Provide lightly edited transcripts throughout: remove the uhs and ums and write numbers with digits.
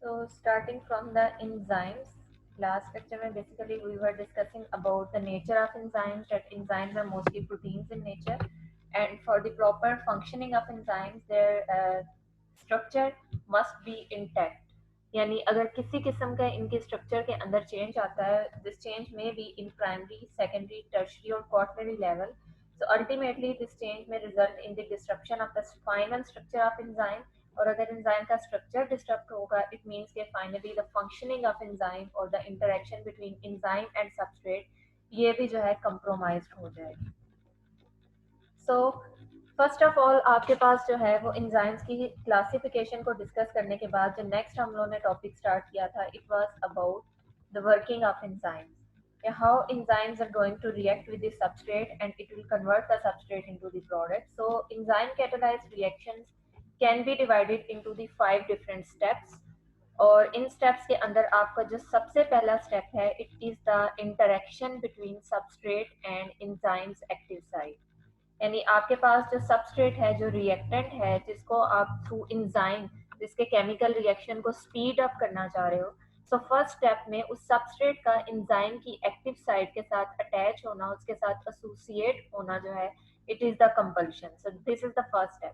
So starting from the enzymes, last lecture में basically we were discussing about the nature of enzymes, that enzymes are mostly proteins in nature, and for the proper functioning of enzymes, their structure must be intact. यानी अगर किसी किस्म का इनके structure के अंदर change आता है, this change may be in primary, secondary, tertiary और quaternary level. So ultimately this change may result in the disruption of the final structure of enzyme. और अगर एंजाइम का स्ट्रक्चर डिस्टर्ब होगा, इट मींस के finally the functioning of enzyme और the interaction between enzyme and substrate ये भी जो है कंप्रोमाइज्ड हो जाएगी. सो फर्स्ट ऑफ ऑल आपके पास जो है वो एंजाइम्स की क्लासिफिकेशन को डिस्कस करने के बाद जो नेक्स्ट हम लोगों ने टॉपिक स्टार्ट किया था, it was about the working of enzymes. How enzymes are going to react with the substrate and it will convert the substrate into the product. So enzyme catalyzed reactions can be divided into the 5 different steps. और इन steps के अंदर आपका जो सबसे पहला step है, it is the interaction between substrate and enzymes active site. यानी आपके पास जो सबस्ट्रेट है, जो रिएक्टेंट है, जिसको आप थ्रू एंजाइम जिसके केमिकल रिएक्शन को स्पीड अप करना चाह रहे हो, सो फर्स्ट स्टेप में उस सबस्ट्रेट का एंजाइम की एक्टिव साइट के साथ अटैच होना, उसके साथ एसोसिएट होना जो है, it is the compulsion. So this is the first step.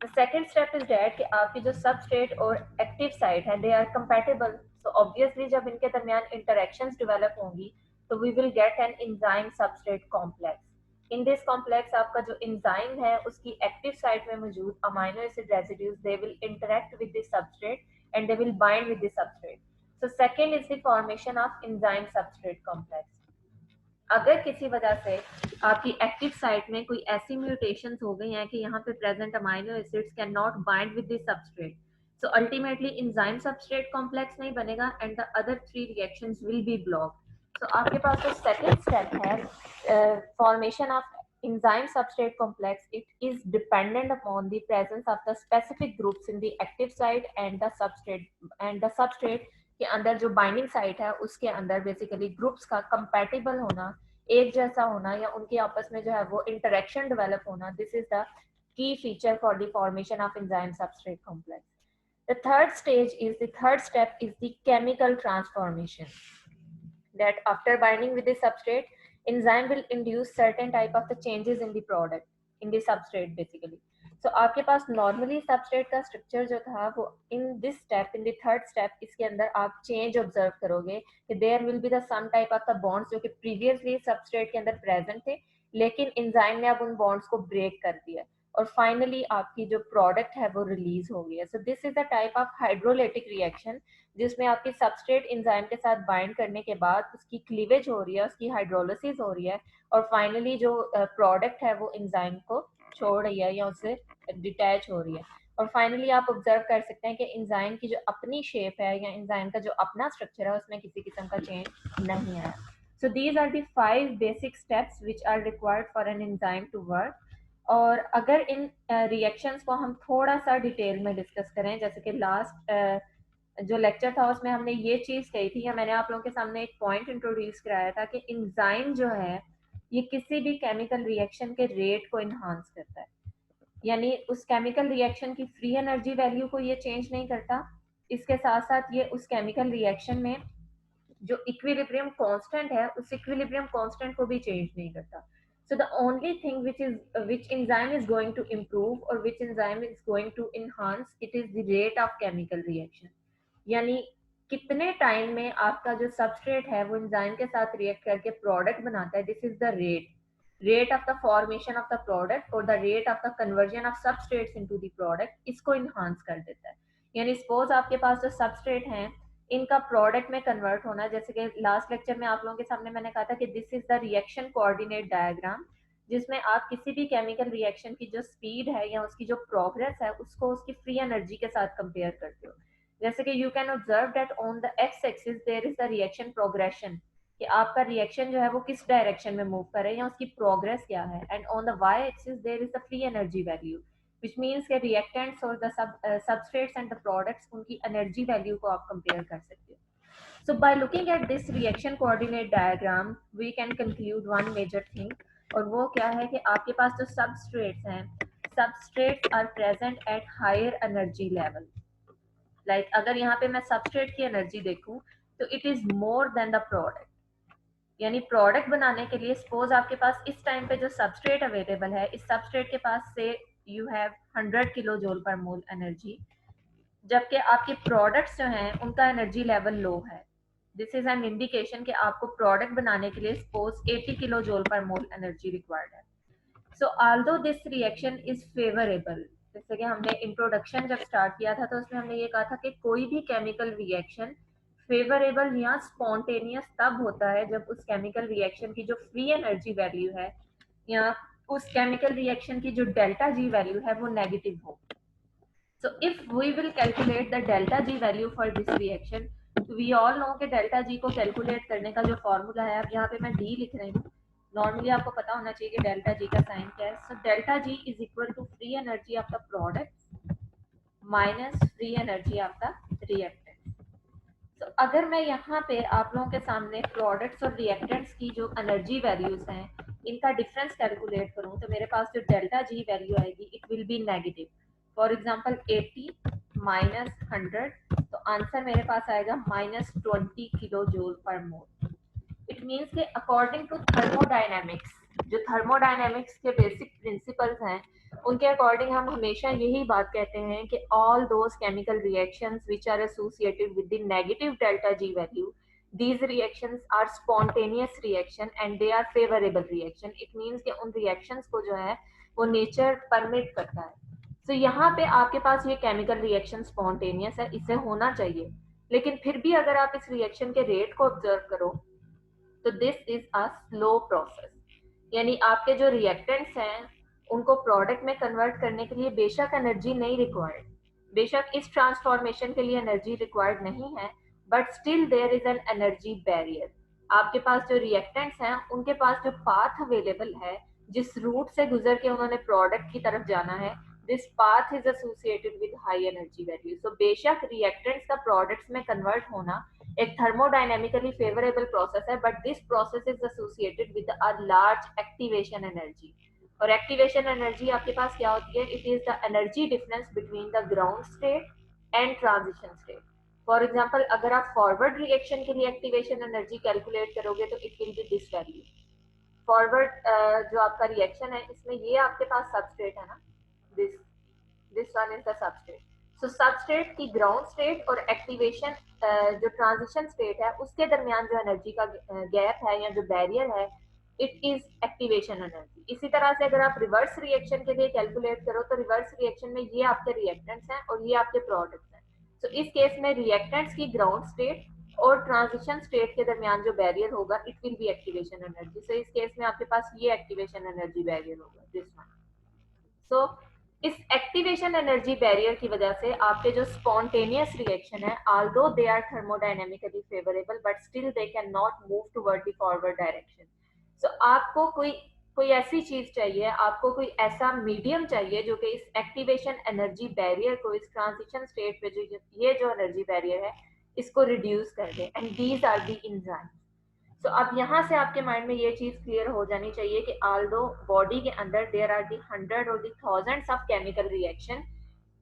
The second step is that कि आपकी जो सबस्ट्रेट और एक्टिव साइट है, they are compatible. So obviously जब इनके दरमियान इंटरेक्शंस डेवलप होंगी तो we will get an enzyme substrate complex. In this complex आपका जो एंजाइम है उसकी एक्टिव साइट में मौजूद amino acid residues, they will interact with the substrate and they will bind with the substrate. So second is the formation of enzyme substrate complex. अगर किसी वजह से आपकी एक्टिव साइट में कोई ऐसी म्यूटेशंस हो गई हैं कि यहाँ पे present amino acids can not bind with the substrate, so ultimately enzyme substrate complex नहीं बनेगा and the other 3 reactions will be blocked. So आपके पास जो सेकंड स्टेप है, formation of enzyme substrate complex, it is dependent upon the presence of the specific groups in the active site and the substrate के अंदर जो binding site है उसके अंदर बेसिकली ग्रुप्स का कंपैटिबल होना, एक जैसा होना या उनके आपस में जो है वो इंटरेक्शन डेवलप होना. This is the key feature for the formation of enzyme substrate complex. The third step is the chemical transformation. That after binding with the substrate, enzyme will induce certain type of the changes in the product, in the substrate basically. So आपके पास normally substrate का structure जो था वो in this step, in the third step, इसके अंदर आप change observe करोगे कि there will be the some type of the bonds जो कि प्रीवियसली सबस्ट्रेट के अंदर प्रेजेंट थे, लेकिन एंजाइम ने अब उन बॉन्ड्स को ब्रेक कर दिया और फाइनली आपकी जो प्रोडक्ट है वो रिलीज हो गई है. सो this is the type of hydrolytic reaction जिसमें आपकी सबस्ट्रेट एंजाइम के साथ बाइंड करने के बाद उसकी क्लीवेज हो रही है, उसकी हाइड्रोलिसिस हो रही है और फाइनली जो प्रोडक्ट है वो एंजाइम को छोड़ रही है या उससे डिटैच हो रही है. और फाइनली आप ऑब्जर्व कर सकते हैं कि एंजाइम की जो अपनी शेप है या एंजाइम का जो अपना स्ट्रक्चर है उसमें किसी किस्म का चेंज नहीं आया. So these are the 5 basic steps which are required for an enzyme to work. और अगर इन रिएक्शंस को हम थोड़ा सा डिटेल में डिस्कस करें, जैसे कि लास्ट जो लेक्चर था उसमें हमने ये चीज कही थी या मैंने आप लोगों के सामने एक पॉइंट इंट्रोड्यूस कराया था कि एंजाइम जो है ये किसी भी केमिकल रिएक्शन के रेट को इन्हांस करता है. यानी उस केमिकल रिएक्शन की फ्री एनर्जी वैल्यू को ये चेंज नहीं करता, इसके साथ साथ ये उस केमिकल रिएक्शन में जो इक्विलिब्रियम कांस्टेंट है उस इक्विलिब्रियम कांस्टेंट को भी चेंज नहीं करता. So the only thing which enzyme is going to improve or which enzyme is going to enhance, it is the rate of chemical reaction. यानी कितने टाइम में आपका जो सबस्ट्रेट है वो एंजाइम के साथ रिएक्ट करके प्रोडक्ट बनाता है. This is the rate of the formation of the product और the rate of the conversion of substrates into the product, इसको इनहांस कर देता है. यानी सपोज आपके पास जो सबस्ट्रेट हैं इनका प्रोडक्ट में कन्वर्ट होना, जैसे कि लास्ट लेक्चर में आप लोगों के सामने मैंने कहा था कि this is the reaction coordinate diagram, जिसमें आप किसी भी केमिकल रिएक्शन की जो स्पीड है या उसकी जो प्रोग्रेस है उसको उसकी फ्री एनर्जी के साथ कंपेयर करते हो. जैसे कि you can observe that on the X axis there is the reaction progression, कि आपका रिएक्शन जो है वो किस डायरेक्शन में मूव कर रहा है या उसकी प्रोग्रेस क्या है, and on the Y axis there is the free energy value, which means के reactants और the substrates and the products उनकी energy value को आप compare कर सकते हो. So by looking at this reaction coordinate diagram, we can conclude one major thing, और वो क्या है कि आपके पास जो substrates हैं, substrates are present at higher energy level. Like अगर यहाँ पे मैं सबस्ट्रेट की एनर्जी देखूं तो it is more than the product. यानी प्रोडक्ट बनाने के लिए सपोज आपके पास इस टाइम पे जो सबस्ट्रेट अवेलेबल है, इस सबस्ट्रेट के पास से यू हैव 100 किलो जूल पर मोल एनर्जी, जबकि आपके प्रोडक्ट्स जो हैं उनका एनर्जी लेवल लो है। दिस इज एन इंडिकेशन कि आपको प्रोडक्ट बनाने के लिए सपोज 80 किलो जूल पर मोल एनर्जी रिक्वायर्ड है। सो although this reaction is favourable, जैसे कि हमने इंट्रोडक्शन जब स्टार्ट किया था तो उसमें हमने ये कहा था कि कोई भी केमिकल रिएक्शन फेवरेबल या स्पॉन्टेनियस तब होता है जब उस केमिकल रिएक्शन की जो फ्री एनर्जी वैल्यू है या उस केमिकल रिएक्शन की जो डेल्टा जी वैल्यू है वो नेगेटिव हो। So if we will calculate the delta G value for this reaction, we all know कि delta G को कैलकुलेट करने का जो फॉर्मूला है, अब यहाँ पे मैं D लिख रही हूँ, नॉर्मली आपको पता होना चाहिए कि डेल्टा G का साइन क्या है। So delta G is equal to free energy of the product minus free energy of the reactant. तो अगर मैं यहाँ पे आप लोगों के सामने प्रोडक्ट्स और रिएक्टेंट्स की जो एनर्जी वैल्यूज हैं इनका डिफरेंस कैलकुलेट करूँ तो मेरे पास जो डेल्टा जी वैल्यू आएगी it will B negative. For example 80 minus 100, तो आंसर मेरे पास आएगा माइनस 20 किलो जूल पर मोल। इट मीन्स कि अकॉर्डिंग टू थर्मोडायनेमिक्स, जो थर्मोडायनेमिक्स के बेसिक प्रिंसिपल्स हैं उनके अकॉर्डिंग हम हमेशा यही बात कहते हैं कि all those chemical reactions which are associated with the negative delta G value, these reactions are spontaneous reaction and they are favorable reaction. it means कि उन reactions को जो है वो नेचर परमिट करता है। तो यहाँ पे आपके पास ये केमिकल रिएक्शन स्पॉन्टेनियस है, इसे होना चाहिए, लेकिन फिर भी अगर आप इस रिएक्शन के रेट को ऑब्जर्व करो तो this is a slow process. यानी आपके जो रिएक्टेंट्स हैं उनको प्रोडक्ट में कन्वर्ट करने के लिए बेशक एनर्जी नहीं रिक्वायर्ड, बेशक इस ट्रांसफॉर्मेशन के लिए एनर्जी रिक्वायर्ड नहीं है, but still there is an energy barrier. आपके पास जो रिएक्टेंट्स हैं उनके पास जो पाथ अवेलेबल है, जिस रूट से गुजर के उन्होंने प्रोडक्ट की तरफ जाना है, this path is associated with high energy value. So बेशक रिएक्टेंट्स का प्रोडक्ट्स में कन्वर्ट होना एक थर्मोडायनेमिकली फेवरेबल प्रोसेस है, but this process is associated with a large activation energy. और एक्टिवेशन एनर्जी आपके पास क्या होती है? It is the energy difference between the ground state and transition state. For example अगर आप फॉरवर्ड रिएक्शन के लिए एक्टिवेशन एनर्जी कैलकुलेट करोगे तो it will B this value. Forward जो आपका रिएक्शन है इसमें ये आपके पास सबस्ट्रेट है ना, this this one is the substrate. So substrate की ग्राउंड स्टेट और एक्टिवेशन जो ट्रांजिशन स्टेट है उसके दरमियान जो एनर्जी का गैप है या जो बैरियर है, इट इज एक्टिवेशन एनर्जी। इसी तरह से अगर आप रिवर्स रिएक्शन के लिए कैलकुलेट करो तो रिवर्स रिएक्शन में ये आपके रिएक्टेंट्स हैं और ये आपके प्रोडक्ट्स हैं। तो इस केस में रिएक्टेंट्स की ग्राउंड स्टेट और ट्रांजिशन स्टेट के दरमियान जो बैरियर होगा it will be activation energy. So इस केस में आपके पास ये एक्टिवेशन एनर्जी बैरियर होगा, दिस वन। सो इस एक्टिवेशन एनर्जी बैरियर की वजह से आपके जो स्पॉन्टेनियस रिएक्शन है, although they are thermodynamically favourable but still they can not move toward the forward direction. So आपको कोई कोई ऐसी चीज चाहिए, आपको कोई ऐसा मीडियम चाहिए जो कि इस एक्टिवेशन एनर्जी बैरियर को, इस ट्रांजिशन स्टेट पे जो ये जो एनर्जी बैरियर है इसको रिड्यूस कर दे, and these are the enzymes. So अब यहाँ से आपके माइंड में ये चीज क्लियर हो जानी चाहिए कि ऑल्दो बॉडी के अंदर देयर आर दी 100 और the thousands of chemical reaction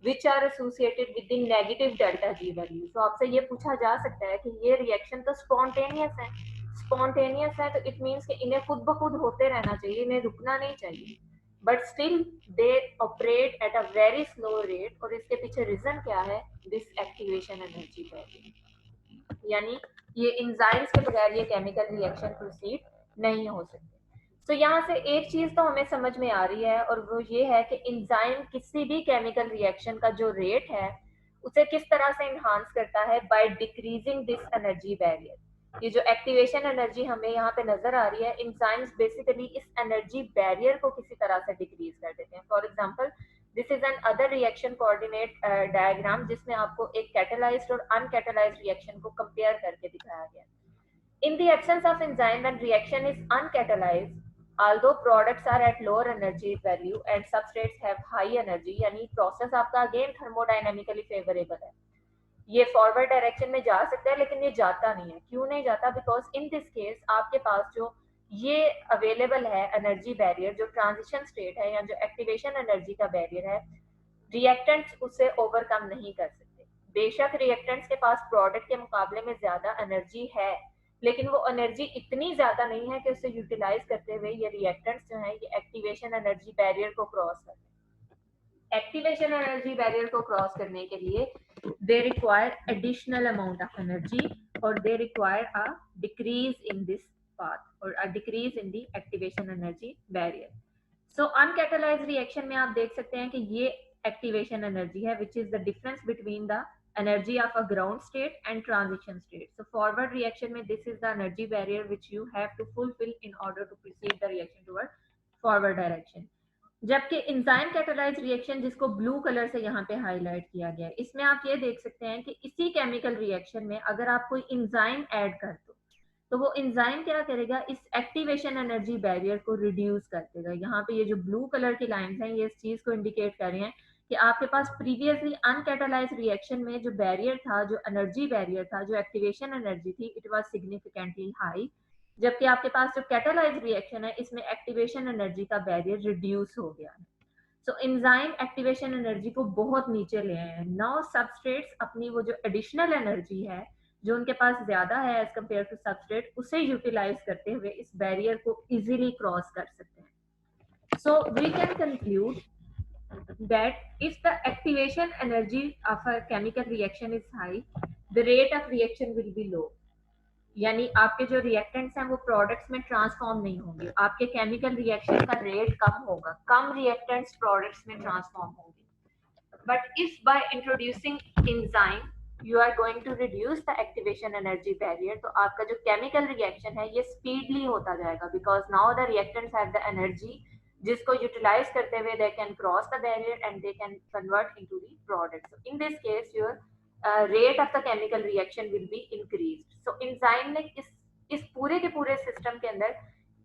which are associated with the negative delta G value. तो आपसे ये पूछा जा सकता है कि ये रिएक्शन तो स्पॉन्टेनियस है, स्पॉन्टेनियस है तो इट मीन्स कि इन्हें खुद ब खुद होते रहना चाहिए, इन्हें रुकना नहीं चाहिए, but still they operate at a very slow rate. और इसके पीछे रीजन क्या है? This activation energy value. यानी ये एंजाइम्स के बगैर ये केमिकल रिएक्शन प्रोसीड नहीं हो सकते। तो यहाँ से एक चीज तो हमें समझ में आ रही है और वो ये है कि एंजाइम किसी भी केमिकल रिएक्शन का जो रेट है उसे किस तरह से इन्हांस करता है, by decreasing this energy barrier. ये जो एक्टिवेशन एनर्जी हमें यहाँ पे नजर आ रही है, एंजाइम्स बेसिकली इस एनर्जी बैरियर को किसी तरह से डिक्रीज कर देते हैं। For example this is N other reaction coordinate diagram जिसमें आपको एक कैटेलाइज्ड और अनकैटेलाइज्ड रिएक्शन को कंपेयर करके दिखाया गया। In the absence of enzyme, when reaction is uncatalyzed, although products are at lower energy value and substrates have high energy, यानी process आपका अगेन थर्मोडायनेमिकली फेवरेबल है, ये फॉरवर्ड डायरेक्शन में जा सकता है लेकिन ये जाता नहीं है। क्यों नहीं जाता? बिकॉज इन दिस केस आपके पास जो ये अवेलेबल है एनर्जी बैरियर, जो ट्रांजिशन स्टेट है या जो एक्टिवेशन एनर्जी का बैरियर है, रिएक्टेंट्स उसे ओवरकम नहीं कर सकते। बेशक रिएक्टेंट्स के पास प्रोडक्ट के मुकाबले में ज्यादा एनर्जी है, लेकिन वो एनर्जी इतनी ज्यादा नहीं है कि उसे यूटिलाइज करते हुए ये रिएक्टेंट्स जो है ये एक्टिवेशन एनर्जी बैरियर को क्रॉस कर। एक्टिवेशन एनर्जी बैरियर को क्रॉस करने के लिए they require additional amount of energy और they require a decrease in this path और a decrease in the activation energy barrier. So uncatalysed reaction में आप देख सकते हैं कि ये एक्टिवेशन एनर्जी है which is the difference between the energy of a ground state and transition state. So forward reaction में this is the energy barrier which you have to fulfill in order to proceed the reaction toward forward direction. जबकि enzyme catalyse reaction जिसको blue colour से यहाँ पे highlight किया गया है, इसमें आप ये देख सकते हैं कि इसी केमिकल रिएक्शन में अगर आप कोई इंजाइम ऐड कर दो तो वो इंजाइम क्या करेगा, इस एक्टिवेशन एनर्जी बैरियर को रिड्यूस कर देगा। यहाँ पे ये जो ब्लू कलर की लाइंस हैं ये इस चीज को इंडिकेट कर रहे हैं कि आपके पास प्रीवियसली अनकैटालाइज रिएक्शन में जो बैरियर था, जो एनर्जी बैरियर था, जो एक्टिवेशन एनर्जी थी, इट वाज सिग्निफिकेंटली हाई, जबकि आपके पास जो कैटालाइज रिएक्शन है इसमें एक्टिवेशन एनर्जी का बैरियर रिड्यूस हो गया है। सो एंजाइम एक्टिवेशन एनर्जी को बहुत नीचे ले आए हैं। नाउ सबस्ट्रेट्स अपनी वो जो एडिशनल एनर्जी है जो उनके पास ज्यादा है एज कम्पेयर टू सबस्ट्रेट, उसे यूटिलाइज करते हुए इस बैरियर को इजीली क्रॉस कर सकते हैं। So we can conclude that if the activation energy of a chemical reaction is high, the rate of reaction will be low. यानी आपके जो रिएक्टेंट्स हैं वो प्रोडक्ट्स में ट्रांसफॉर्म नहीं होंगे, आपके केमिकल रिएक्शन का रेट कम होगा, कम रिएक्टेंट्स प्रोडक्ट्स में ट्रांसफॉर्म होंगे। But if by introducing enzyme you are going to reduce the activation energy barrier, तो आपका जो केमिकल रिएक्शन है ये स्पीडली होता जाएगा because now the reactants have the energy जिसको यूटिलाइज करते हुए they can cross the barrier and they can convert into the product. In this case your rate of the chemical reaction will be increase. So enzyme ने इस पूरे के पूरे system के अंदर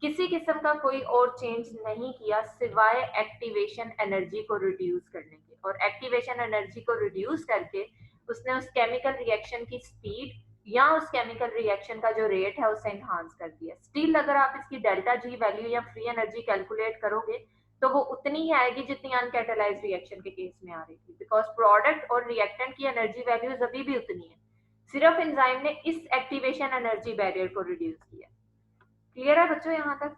किसी किस्म का कोई और चेंज नहीं किया सिवाय एक्टिवेशन एनर्जी को रिड्यूस करने के, और एक्टिवेशन एनर्जी को रिड्यूस करके उसने उस केमिकल रिएक्शन की स्पीड या उस केमिकल रिएक्शन का जो रेट है उसे एनहांस कर दिया। स्टिल अगर आप इसकी डेल्टा जी वैल्यू या फ्री एनर्जी कैलकुलेट करोगे तो वो उतनी ही आएगी जितनी अनकैटालाइज्ड रिएक्शन के केस में आ रही थी, बिकॉज प्रोडक्ट और रिएक्टेंट की एनर्जी वैल्यूज अभी भी उतनी है, सिर्फ एंजाइम ने इस एक्टिवेशन एनर्जी बैरियर को रिड्यूस किया। क्लियर है बच्चों यहाँ तक?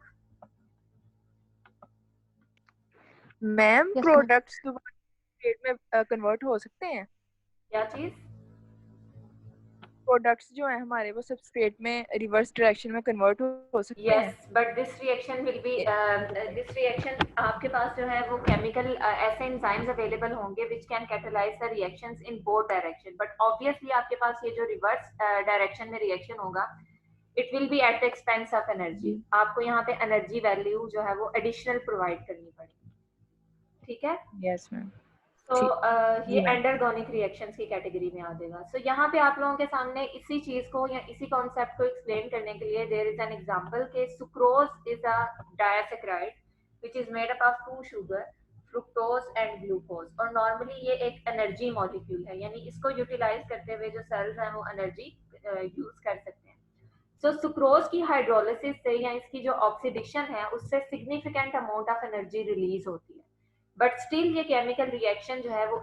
मैम प्रोडक्ट्स दोबारा स्टेट में कन्वर्ट हो सकते हैं? क्या चीज? प्रोडक्ट्स जो है हमारे वो सबस्ट्रेट में रिवर्स डायरेक्शन में कन्वर्ट हो सकते हैं? Yes, but this reaction will be this reaction आपके पास जो है वो केमिकल ऐसे एंजाइम्स अवेलेबल होंगे which can catalyse the reactions in both direction, but obviously आपके पास ये जो रिवर्स डायरेक्शन में रिएक्शन होगा it will B at the expense of energy. आपको यहाँ पे एनर्जी वैल्यू जो है वो एडिशनल प्रोवाइड करनी पड़ेगी। ठीक है? Yes ma'am. तो ये एंडरगोनिक रिएक्शंस की कैटेगरी में आ जाएगा। सो यहाँ पे आप लोगों के सामने इसी चीज को या इसी कॉन्सेप्ट को एक्सप्लेन करने के लिए देयर इज एन एग्जांपल के sucrose is a disaccharide which is made up of two sugar, fructose and glucose, और नॉर्मली ये एक एनर्जी मॉलिक्यूल है, यानी इसको यूटिलाइज करते हुए जो सेल्स हैं वो एनर्जी यूज कर सकते हैं। सो सुक्रोज की हाइड्रोलिसिस से या इसकी जो ऑक्सीडेशन है उससे significant amount of energy release होती है, बट स्टिल ये केमिकल रिएक्शन जो है वो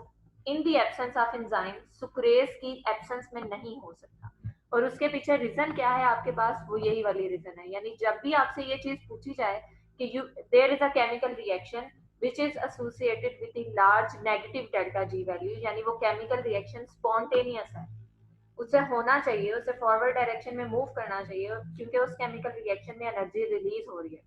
in the absence of enzyme sucrase की एब्सेंस में नहीं हो सकता। और उसके पीछे रीजन क्या है आपके पास, वो यही वाली रीजन है। यानी जब भी आपसे ये चीज पूछी जाए कि you there is a chemical reaction which is associated with a large negative delta G value, यानी वो केमिकल रिएक्शन स्पॉन्टेनियस है, उसे होना चाहिए, उसे फॉरवर्ड डायरेक्शन में मूव करना चाहिए क्योंकि उस केमिकल रिएक्शन में एनर्जी रिलीज हो रही है,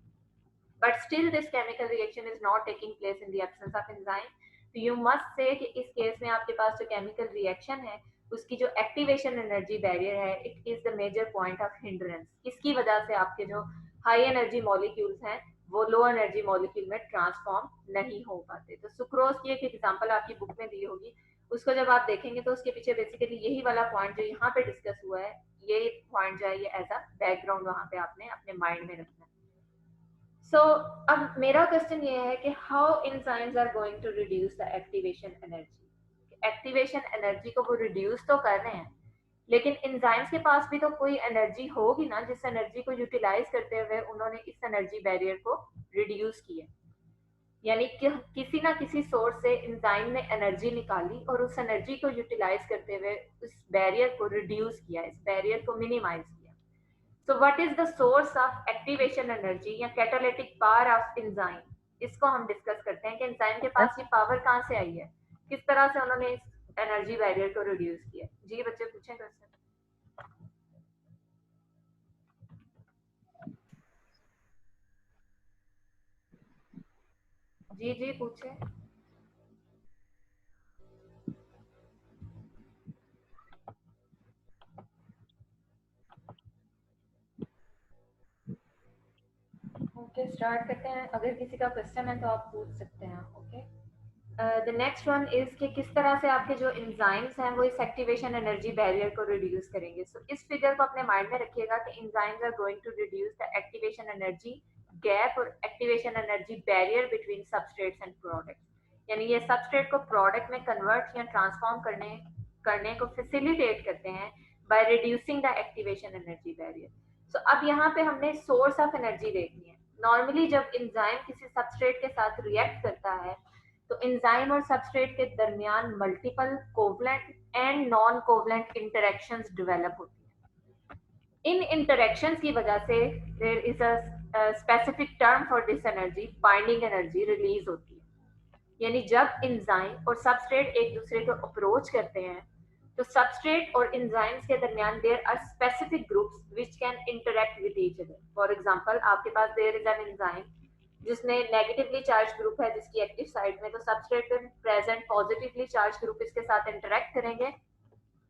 but still this chemical reaction is not taking place in the absence of enzyme. तो you must say कि इस केस में आपके पास जो केमिकल रिएक्शन है उसकी जो एक्टिवेशन एनर्जी बैरियर है it is the major point of hindrance. इसकी वजह से आपके जो हाई एनर्जी मॉलिक्यूल्स हैं वो लो एनर्जी मॉलिक्यूल में ट्रांसफॉर्म नहीं हो पाते। तो सुक्रोज की एक एग्जांपल आपकी बुक में दी होगी, उसको जब आप देखेंगे तो उसके पीछे बेसिकली यही वाला पॉइंट जो यहाँ पे डिस्कस हुआ है, ये पॉइंट जो है ये एज अ बैकग्राउंड वहां पे आपने अपने माइंड में रखना है। सो अब मेरा क्वेश्चन ये है कि how enzymes are going to reduce the activation energy. Activation energy को वो रिड्यूस तो कर रहे हैं, लेकिन एंजाइम्स के पास भी तो कोई एनर्जी होगी ना, जिस एनर्जी को यूटिलाइज करते हुए उन्होंने इस एनर्जी बैरियर को रिड्यूस किया। यानी कि किसी ना किसी सोर्स से एंजाइम ने एनर्जी निकाली और उस एनर्जी को यूटिलाइज करते हुए उस बैरियर को रिड्यूस किया, इस बैरियर को मिनिमाइज किया। So what is the source of activation energy या कैटालिटिक पावर ऑफ एंजाइम, इसको हम डिस्कस करते हैं कि एंजाइम के पास ये पावर कहाँ से आई है, किस तरह से उन्होंने इस एनर्जी बैरियर को रिड्यूस किया। जी बच्चे पूछें क्वेश्चन। जी जी पूछे। ओके स्टार्ट करते हैं, अगर किसी का क्वेश्चन है तो आप पूछ सकते हैं। Okay, the next one is कि किस तरह से आपके जो एंजाइम्स हैं वो इस एक्टिवेशन एनर्जी बैरियर को रिड्यूस करेंगे। सो इस फिगर को अपने माइंड में रखिएगा कि enzymes are going to reduce the activation energy gap और activation energy barrier between substrates and products. यानी ये सबस्ट्रेट को प्रोडक्ट में कन्वर्ट या ट्रांसफॉर्म करने को फैसिलिटेट करते हैं by reducing the activation energy barrier. So अब यहाँ पे हमने सोर्स ऑफ एनर्जी देखनी है। नॉर्मली जब एंजाइम किसी सबस्ट्रेट के साथ रिएक्ट करता है तो एंजाइम और सबस्ट्रेट के दरमियान multiple covalent and non covalent interactions develop होती हैं। इन इंटरेक्शंस की वजह से there is a specific term for this energy, binding energy release होती है। यानी जब एंजाइम और सबस्ट्रेट एक दूसरे को अप्रोच करते हैं तो सबस्ट्रेट और एंजाइम्स के दरमियान there are specific groups which can interact with each other. For example आपके पास देयर इज एन एंजाइम जिसमें नेगेटिवली चार्ज ग्रुप है जिसकी एक्टिव साइड में, तो सबस्ट्रेट में प्रेजेंट पॉजिटिवली चार्ज ग्रुप इसके साथ इंटरेक्ट करेंगे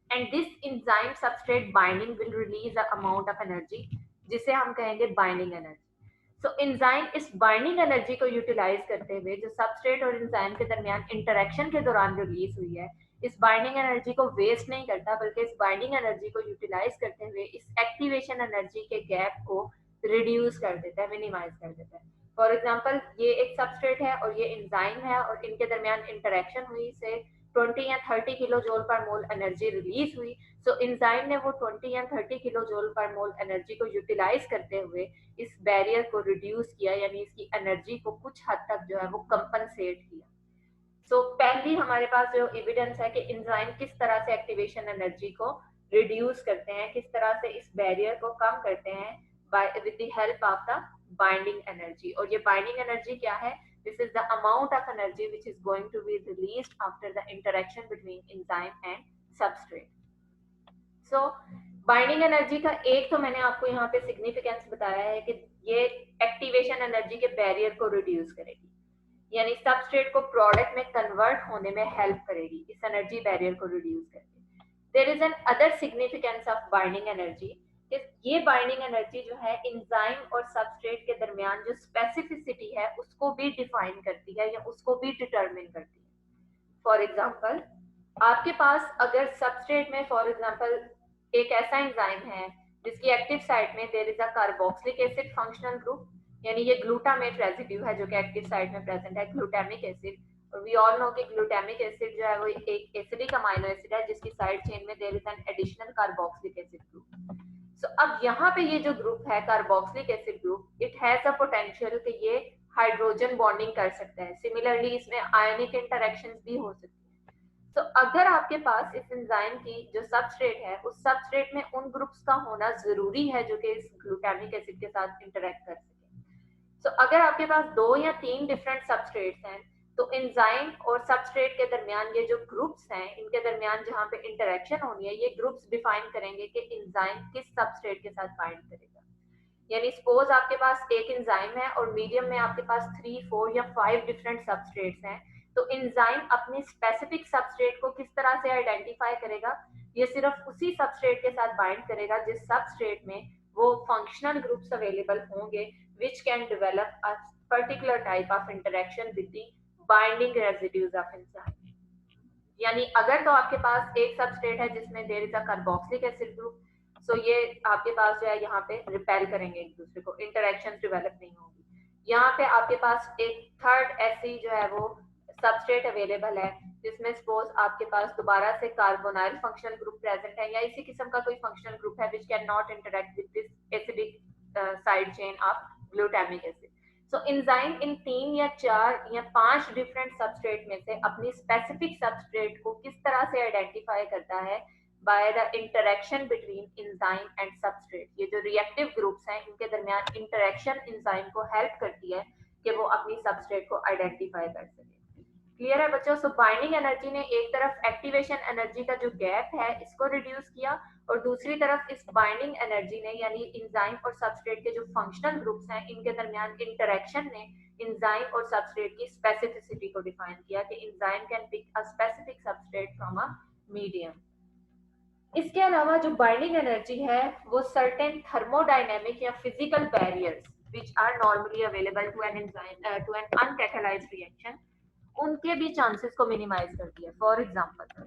and this enzyme substrate binding will release a amount of energy जिसे हम कहेंगे बाइंडिंग एनर्जी। सो एंजाइम इस बाइंडिंग एनर्जी को यूटिलाइज करते हुए जो सबस्ट्रेट और एंजाइम के दरमियान इंटरेक्शन के दौरान रिलीज हुई है, इस बाइंडिंग एनर्जी को वेस्ट नहीं करता बल्कि इस बाइंडिंग एनर्जी को यूटिलाइज करते हुए इस एक्टिवेशन एनर्जी के गैप को रिड्यूस कर देता है, मिनिमाइज कर देता है। फॉर एग्जाम्पल ये एक सबस्ट्रेट है और ये एंजाइम है और इनके दरमियान इंटरेक्शन हुई से 20 या 30 किलो जोल पर मोल एनर्जी रिलीज हुई। सो एंजाइम ने वो 20 या 30 किलो जोल पर मोल एनर्जी को यूटिलाइज करते हुए इस बैरियर को रिड्यूस किया, यानी इसकी एनर्जी को कुछ हद तक जो है वो कंपनसेट किया। सो पहली हमारे पास जो एविडेंस है कि एंजाइम किस तरह से एक्टिवेशन एनर्जी को रिड्यूस करते हैं, किस तरह से इस बैरियर को कम करते हैं by with the help of the binding energy. और ये बाइंडिंग एनर्जी क्या है? This is the amount of energy which is going to be released after the interaction between enzyme and substrate. So binding energy का एक तो मैंने आपको यहाँ पे सिग्निफिकेंस बताया है कि ये एक्टिवेशन एनर्जी के बैरियर को रिड्यूस करेगी, यानी सबस्ट्रेट को प्रोडक्ट में कन्वर्ट होने में हेल्प करेगी इस एनर्जी बैरियर को रिड्यूस करके। There is another significance of binding energy, ये बाइंडिंग एनर्जी जो है एंजाइम और सबस्ट्रेट के दरमियान जो स्पेसिफिसिटी है उसको भी डिफाइन करती है या उसको भी डिटरमिन करती है। फॉर एग्जाम्पल आपके पास अगर सबस्ट्रेट में फॉर एग्जाम्पल एक ऐसा एंजाइम है जिसकी एक्टिव साइट में there is a carboxylic acid functional group, यानी ये ग्लूटामेट रेजिड्यू है जो कि एक्टिव साइट में प्रेजेंट है, ग्लूटामिक एसिड। और वी ऑल नो कि ग्लूटामिक एसिड जो है वो एक एसिडिक अमाइनो एसिड है जिसकी साइड चेन में there is an additional carboxylic acid group. So अब यहाँ पे ये जो ग्रुप है carboxylic acid group, it has a potential कि ये हाइड्रोजन बॉन्डिंग कर सकता है। सिमिलरली इसमें आयनिक इंटरेक्शंस भी हो सकती है। तो अगर आपके पास इस एंजाइम की जो सबस्ट्रेट है उस सबस्ट्रेट में उन ग्रुप्स का होना जरूरी है जो कि इस ग्लूटामिक एसिड के साथ इंटरेक्ट कर सके। सो अगर आपके पास 2 या 3 डिफरेंट सबस्ट्रेट्स हैं तो एंजाइम और सबस्ट्रेट के दरमियान ये जो ग्रुप्स हैं इनके दरमियान जहाँ पे इंटरेक्शन होनी है ये ग्रुप्स डिफाइन करेंगे कि एंजाइम किस सबस्ट्रेट के साथ बाइंड करेगा। यानी सपोज आपके पास एक एंजाइम है और मीडियम में आपके पास 3, 4 या 5 डिफरेंट सबस्ट्रेट्स हैं, तो एंजाइम अपनी स्पेसिफिक सबस्ट्रेट को किस तरह से आइडेंटिफाई करेगा? ये सिर्फ उसी सबस्ट्रेट के साथ बाइंड करेगा जिस सबस्ट्रेट में वो फंक्शनल ग्रुप्स अवेलेबल होंगे which can develop a particular type of interaction with the binding residues of enzyme। यानी अगर तो आपके पास एक सबस्ट्रेट है जिसमें there is a carboxylic acid group, so ये आपके पास जो है यहाँ पे रिपेल करेंगे एक दूसरे को, इंटरेक्शन डेवलप नहीं होगी। यहाँ पे आपके पास एक थर्ड ऐसी जो है वो सबस्ट्रेट अवेलेबल है जिसमें सपोज आपके पास दोबारा से कार्बोनाइल फंक्शनल ग्रुप प्रेजेंट है या इसी किस्म का कोई फंक्शनल ग्रुप है which can not interact with this acidic side chain of glutamic acid. So enzyme in 3 या 4 या 5 डिफरेंट सबस्ट्रेट में से अपनी स्पेसिफिक सबस्ट्रेट को किस तरह से आइडेंटिफाई करता है, by the interaction between enzyme and substrate. ये जो रिएक्टिव ग्रुप्स हैं इनके दरमियान इंटरेक्शन एंजाइम को हेल्प करती है कि वो अपनी सबस्ट्रेट को आइडेंटिफाई कर सके। क्लियर है बच्चों? सो बाइंडिंग एनर्जी ने एक तरफ एक्टिवेशन एनर्जी का जो गैप है इसको रिड्यूस किया, और दूसरी तरफ इस बाइंडिंग एनर्जी ने यानी एंजाइम और सबस्ट्रेट के जो फंक्शनल ग्रुप्स हैं इनके दरमियान इंटरेक्शन ने एंजाइम और सबस्ट्रेट की स्पेसिफिसिटी को डिफाइन किया कि enzyme can pick a specific substrate from a medium. इसके अलावा जो बाइंडिंग एनर्जी है वो सर्टेन थर्मोडायनेमिक या physical barriers which are normally available to an enzyme to an uncatalyzed reaction, उनके भी चांसेस को मिनिमाइज करती है। फॉर एग्जांपल,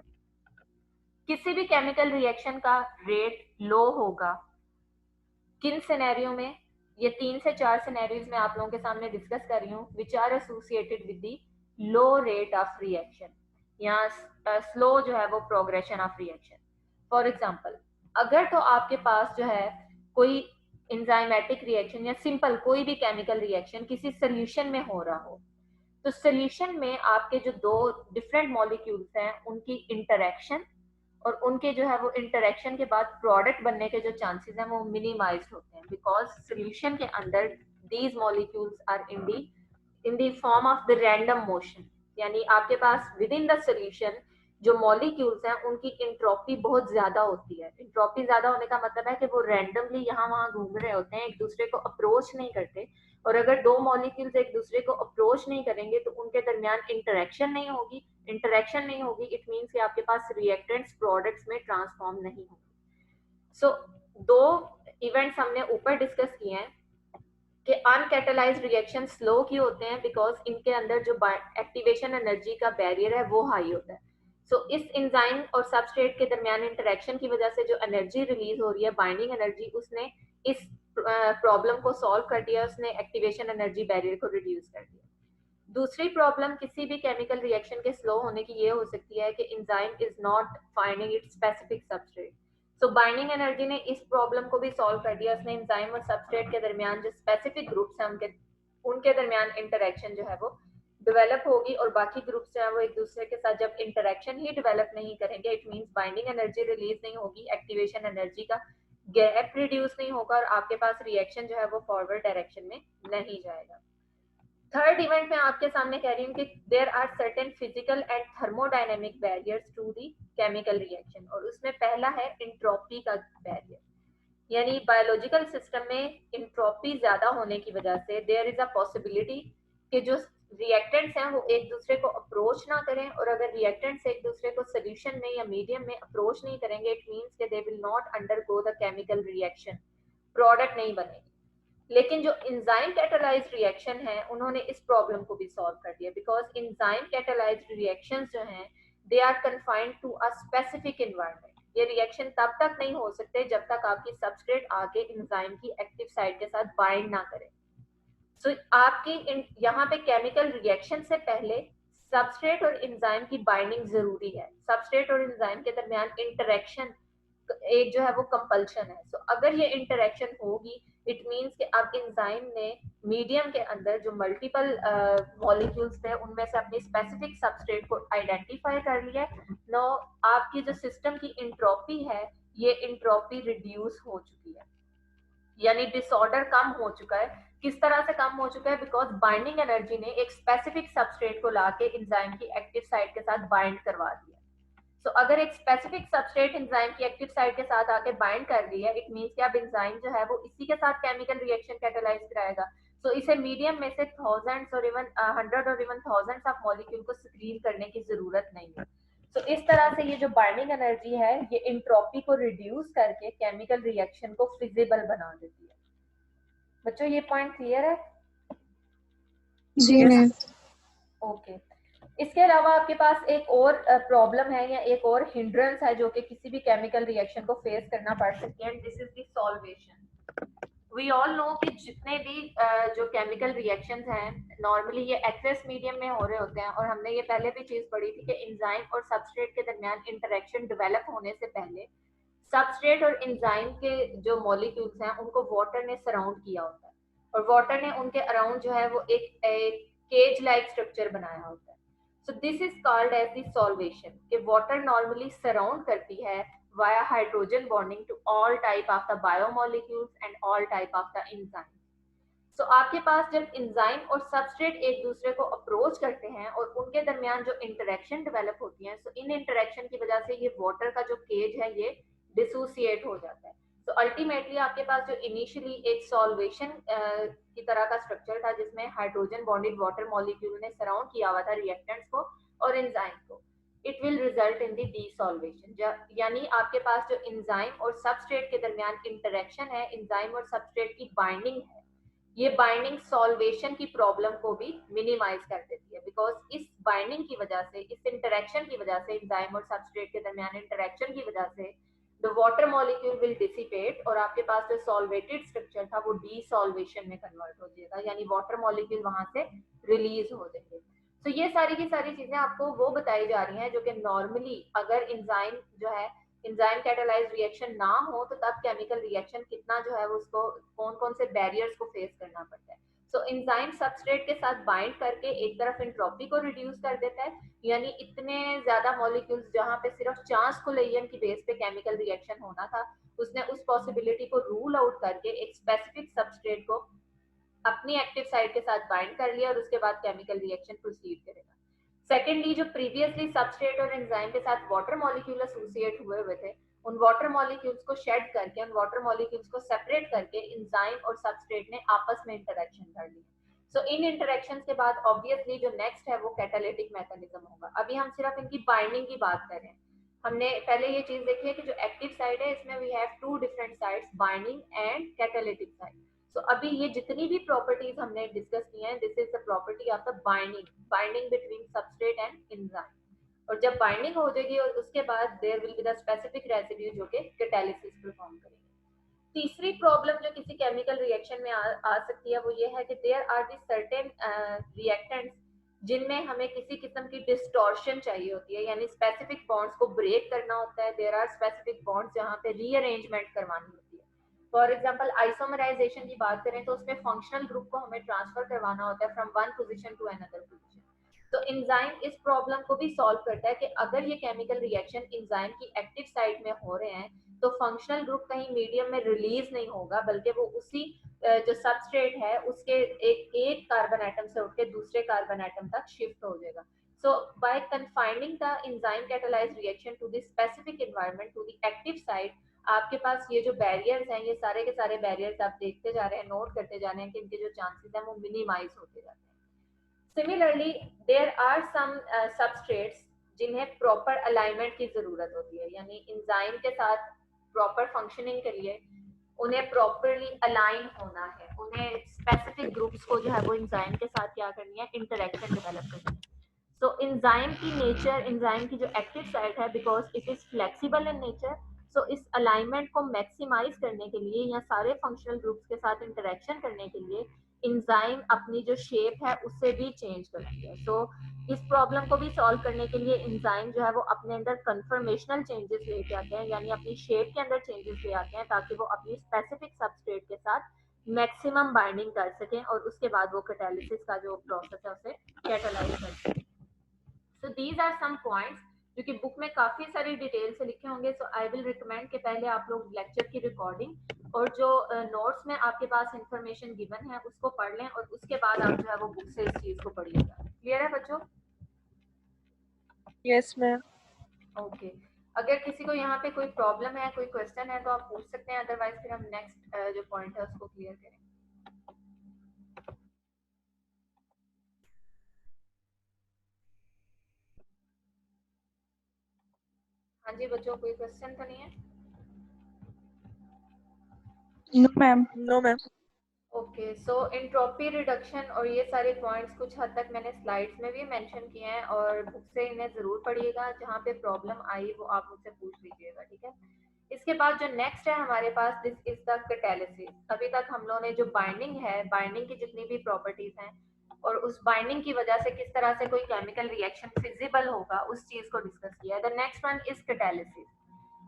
किसी भी केमिकल रिएक्शन का रेट लो होगा किन सिनेरियो में? ये 3 से 4 सिनेरियोज में आप लोगों के सामने डिस्कस कर रही हूँ, which are associated with the low rate of reaction या स्लो जो है वो progression of reaction. For example, अगर तो आपके पास जो है कोई एंजाइमेटिक रिएक्शन या सिंपल कोई भी केमिकल रिएक्शन किसी सोल्यूशन में हो रहा हो, तो सोल्यूशन में आपके जो दो डिफरेंट मॉलिक्यूल्स हैं उनकी इंटरेक्शन और उनके जो है वो इंटरेक्शन के बाद प्रोडक्ट बनने के जो चांसेस हैं वो मिनिमाइज होते हैं, बिकॉज सोल्यूशन के अंदर these molecules are in the form of the random motion. यानी आपके पास विद इन द सोल्यूशन जो मॉलिक्यूल्स हैं उनकी इंट्रोपी बहुत ज्यादा होती है। इंट्रोपी ज्यादा होने का मतलब है कि वो रैंडमली यहाँ वहाँ घूम रहे होते हैं, एक दूसरे को अप्रोच नहीं करते। और अगर दो मॉलिक्यूल्स एक दूसरे को अप्रोच नहीं करेंगे तो उनके दरमियान इंटरेक्शन नहीं होगी। इंटरेक्शन नहीं होगी इट मीन्स कि आपके पास रिएक्टेंट्स प्रोडक्ट्स में ट्रांसफॉर्म नहीं होंगे। सो दो इवेंट्स हमने ऊपर डिस्कस किए हैं कि अनकैटलाइज्ड रिएक्शन स्लो क्यों होते हैं, बिकॉज इनके अंदर जो एक्टिवेशन एनर्जी का बैरियर है वो हाई होता है। सो इस एंजाइम और सबस्ट्रेट के दरमियान इंटरेक्शन की वजह से जो एनर्जी रिलीज हो रही है बाइंडिंग एनर्जी, उसने इस प्रॉब्लम को सॉल्व कर दिया, उसने एक्टिवेशन एनर्जी बैरियर को रिड्यूस कर दिया। दूसरी प्रॉब्लम किसी भी केमिकल रिएक्शन के स्लो होने की ये हो सकती है कि enzyme is not finding it's specific substrate. So binding energy ने इस प्रॉब्लम को भी सॉल्व कर दिया, उसने एंजाइम और सबस्ट्रेट के दरमियान जो स्पेसिफिक ग्रुप्स हैं उनके दरमियान इंटरेक्शन जो है वो डेवलप होगी, और बाकी ग्रुप्स जो है वो एक दूसरे के साथ जब इंटरेक्शन ही डेवलप नहीं करेंगे it means binding energy release नहीं होगी, एक्टिवेशन एनर्जी का गैप रिड्यूस नहीं होगा और आपके पास रिएक्शन जो है वो फॉरवर्ड डायरेक्शन में नहीं जाएगा। थर्ड इवेंट में आपके सामने कह रही हूँ कि there are certain physical and thermodynamic barriers to the chemical reaction, और उसमें पहला है इंट्रोपी का बैरियर। यानी बायोलॉजिकल सिस्टम में इंट्रोपी ज्यादा होने की वजह से देयर इज अ पॉसिबिलिटी कि जो रिएक्टेंट्स हैं वो एक दूसरे को अप्रोच ना करें, और अगर रिएक्टेंट्स एक दूसरे को सोल्यूशन में या मीडियम में अप्रोच नहीं करेंगे इट मीन्स कि they will not undergo the chemical reaction, product नहीं बनेगी। लेकिन जो एंजाइम कैटालाइज्ड रिएक्शन है उन्होंने इस प्रॉब्लम को भी सॉल्व कर दिया, बिकॉज एंजाइम कैटालाइज्ड रिएक्शंस जो हैं they are confined to a specific environment. ये रिएक्शन तब तक नहीं हो सकते जब तक आपकी सबस्ट्रेट आके एंजाइम की एक्टिव साइट के साथ बाइंड ना करे। सो आपकी यहाँ पे केमिकल रिएक्शन से पहले सबस्ट्रेट और एंजाइम की बाइंडिंग जरूरी है। सबस्ट्रेट और एंजाइम के दरमियान इंटरेक्शन एक जो है वो कंपल्शन है। सो अगर ये इंटरेक्शन होगी इट मीन्स कि अब एंजाइम ने मीडियम के अंदर जो मल्टीपल मॉलिक्यूल्स थे उनमें से अपनी स्पेसिफिक सबस्ट्रेट को आइडेंटिफाई कर लिया। नो आपकी जो सिस्टम की इंट्रोपी है ये इंट्रोपी रिड्यूस हो चुकी है, यानी डिसऑर्डर कम हो चुका है। किस तरह से कम हो चुका है? बिकॉज बाइंडिंग एनर्जी ने एक स्पेसिफिक सबस्ट्रेट को लाके एंजाइम की एक्टिव साइट के साथ बाइंड करवा दिया। तो अगर एक स्पेसिफिक सबस्ट्रेट एंजाइम की एक्टिव साइट के साथ आके बाइंड कर रही है इट मींस कि अब एंजाइम जो है वो इसी के साथ केमिकल रिएक्शन कैटालाइज कराएगा। सो इसे मीडियम में से थाउजेंड्स और इवन 100 और इवन थाउजेंड्स ऑफ मॉलिक्यूल को स्क्रीन करने की जरूरत नहीं है। तो इस तरह से ये जो बाइंडिंग एनर्जी है ये इंट्रोपी को रिड्यूस करके केमिकल रिएक्शन को फिजिबल बना देती है। बच्चों ये पॉइंट क्लियर है? जी मैम। ओके। इसके अलावा आपके पास एक और प्रॉब्लम है या एक और हिंड्रेंस है जो कि किसी भी केमिकल रिएक्शन को फेस करना पड़ सकती है, this is the solvation. We all know कि जितने भी जो केमिकल रिएक्शंस हैं नॉर्मली ये एक्वेस मीडियम में हो रहे होते हैं, और हमने ये पहले भी चीज पढ़ी थी कि एंजाइम और सबस्ट्रेट के दरमियान इंटरेक्शन डेवलप होने से पहले सबस्ट्रेट और एंजाइम के जो मॉलिक्यूल्स हैं उनको वाटर ने सराउंड किया होता है। और वाटर ने उनके अराउंड जो है वो एक केज लाइक स्ट्रक्चर बनाया होता है. So this is called as the solvation. कि water normally surround करती है via hydrogen bonding to all type of the biomolecules and all type of the enzymes. So आपके पास जब enzyme और substrate एक दूसरे को approach करते हैं और उनके दरमियान जो interaction develop होती है, so इन interaction की वजह से ये water का जो cage है ये dissociate हो जाता है. तो अल्टीमेटली आपके पास जो इनिशियली एक सॉल्वेशन की तरह का स्ट्रक्चर था जिसमें हाइड्रोजन बॉन्डेड वाटर मॉलिक्यूल ने सराउंड किया हुआ था रिएक्टेंट्स को और एंजाइम को, it will result in the desolvation. यानी आपके पास जो एंजाइम और सबस्ट्रेट के दरमियान इंटरेक्शन है, एंजाइम और सबस्ट्रेट की बाइंडिंग है, ये बाइंडिंग सॉल्वेशन की प्रॉब्लम को भी मिनिमाइज कर देती है. बिकॉज इस बाइंडिंग की वजह से, इस इंटरेक्शन की वजह से, एंजाइम और सबस्ट्रेट के दरमियान इंटरेक्शन की वजह से the water molecule will dissipate और आपके पास जो सॉल्वेटेड स्ट्रक्चर था वो डीसॉल्वेशन में कन्वर्ट हो जाएगा, यानी वाटर मॉलिक्यूल वहां से रिलीज हो जाएंगे. तो ये सारी की सारी चीजें आपको वो बताई जा रही हैं जो कि नॉर्मली अगर एंजाइम जो है एंजाइम कैटालाइज्ड रिएक्शन ना हो तो तब केमिकल रिएक्शन कितना जो है उसको कौन कौन से बैरियर्स को फेस करना पड़ता है. सो एंजाइम सबस्ट्रेट के साथ बाइंड करके एक तरफ एंट्रोपी को रिड्यूस कर देता है, यानी इतने ज्यादा मॉलिक्यूल्स जहां पे सिर्फ चांस कोलेजन की बेस पे केमिकल रिएक्शन होना था, उसने उस पॉसिबिलिटी को रूल आउट करके एक स्पेसिफिक सबस्ट्रेट को अपनी एक्टिव साइट के साथ बाइंड कर लिया और उसके बाद केमिकल रिएक्शन प्रोसीड करेगा. सेकेंडली, जो प्रीवियसली सबस्ट्रेट और एंजाइम के साथ वाटर मॉलिक्यूल एसोसिएट हुए हुए थे, उन वाटर मॉलिक्यूल्स को शेड करके, उन वाटर मॉलिक्यूल्स को सेपरेट करके एंजाइम और सबस्ट्रेट ने आपस में इंटरेक्शन कर ली. सो इन इंटरेक्शन के बाद ऑब्वियसली जो नेक्स्ट है वो कैटालिटिक मैकेनिज्म होगा. अभी हम सिर्फ इनकी बाइंडिंग की बात कर रहे हैं. हमने पहले ये चीज देखी है कि जो एक्टिव साइड है इसमें we have two different sides, binding and catalytic side. So अभी ये जितनी भी प्रॉपर्टीज हमने डिस्कस की हैं, this is the property of the binding between substrate and enzyme. और जब बाइंडिंग हो जाएगी और उसके बाद there will be the specific residue जो कि कैटालिसिस परफॉर्म करेंगे. तीसरी प्रॉब्लम जो किसी केमिकल रिएक्शन में आ सकती है वो ये है कि there are the certain reactants जिनमें हमें किसी किस्म की डिस्टॉर्शन चाहिए होती है, यानी स्पेसिफिक बॉन्ड्स को ब्रेक करना होता है. देयर आर स्पेसिफिक बॉन्ड्स जहाँ पे रीअरेंजमेंट करवानी होती है. फॉर एग्जाम्पल आइसोमराइजेशन की बात करें तो उसमें फंक्शनल ग्रुप को हमें ट्रांसफर करवाना होता है from one position to another position. तो एंजाइम इस प्रॉब्लम को भी सॉल्व करता है कि अगर ये केमिकल रिएक्शन एंजाइम की एक्टिव साइट में हो रहे हैं तो फंक्शनल ग्रुप कहीं मीडियम में रिलीज नहीं होगा, बल्कि वो उसी जो सबस्ट्रेट है उसके एक कार्बन एटम से उठ के दूसरे कार्बन एटम तक शिफ्ट हो जाएगा. So by confining the enzyme catalyzed reaction to the specific environment, to the active site, आपके पास ये जो बैरियर्स हैं, ये सारे के सारे बैरियर्स आप देखते जा रहे हैं, नोट करते जा रहे हैं कि इनके जो चांसेस हैं वो मिनिमाइज होते जाते हैं. Similarly there are some substrates जिन्हें प्रॉपर अलाइनमेंट की जरूरत होती है, यानी एंजाइम के साथ प्रॉपर फंक्शनिंग के लिए उन्हें प्रॉपरली अलाइन होना है, उन्हें स्पेसिफिक ग्रुप्स को जो है वो एंजाइम के साथ क्या करनी है, इंटरेक्शन डेवलप करनी है. सो एंजाइम की नेचर, एंजाइम की जो एक्टिव साइट है, because it is flexible in nature, so इस अलाइनमेंट को मैक्सिमाइज करने के लिए या सारे फंक्शनल ग्रुप्स के साथ इंटरेक्शन करने के लिए एंजाइम अपनी जो शेप है उससे भी चेंज करती है. सो इस प्रॉब्लम को भी सॉल्व करने के लिए एंजाइम जो है वो अपने अंदर कन्फर्मेशनल चेंजेस लेके आते हैं, यानी अपनी शेप के अंदर चेंजेस ले आते हैं ताकि वो अपनी स्पेसिफिक सबस्ट्रेट के साथ मैक्सिमम बाइंडिंग कर सकें और उसके बाद वो कैटालिसिस का जो प्रोसेस है उसे कैटालाइज कर सकें. So these are some points जो कि बुक में काफी सारी डिटेल से लिखे होंगे. सो आई विल रिकमेंड कि पहले आप लोग लेक्चर की रिकॉर्डिंग और जो नोट्स में आपके पास इंफॉर्मेशन गिवन है उसको पढ़ लें और उसके बाद आप जो है वो बुक से इस चीज को पढ़िएगा. क्लियर है बच्चों? Yes ma'am. ओके. अगर किसी को यहाँ पे कोई प्रॉब्लम है, कोई क्वेश्चन है तो आप पूछ सकते हैं, अदरवाइज फिर हम नेक्स्ट जो पॉइंट है उसको क्लियर करें. हाँ जी बच्चों, कोई क्वेश्चन तो नहीं है? No ma'am. No ma'am. Okay. So entropy reduction और ये सारे पॉइंट्स कुछ हद तक मैंने स्लाइड्स में भी मेंशन किए हैं और बुक से इन्हें जरूर पढ़िएगा. जहाँ पे प्रॉब्लम आई वो आप मुझसे पूछ लीजिएगा, ठीक है? इसके बाद जो नेक्स्ट है हमारे पास, दिस इज द कैटालिसिस. अभी तक हम लोगों ने जो बाइंडिंग है, बाइंडिंग की जितनी भी प्रॉपर्टीज हैं और उस बाइंडिंग की वजह से किस तरह से कोई केमिकल रिएक्शन फिजिबल होगा उस चीज को डिस्कस किया है. The next one is catalysis.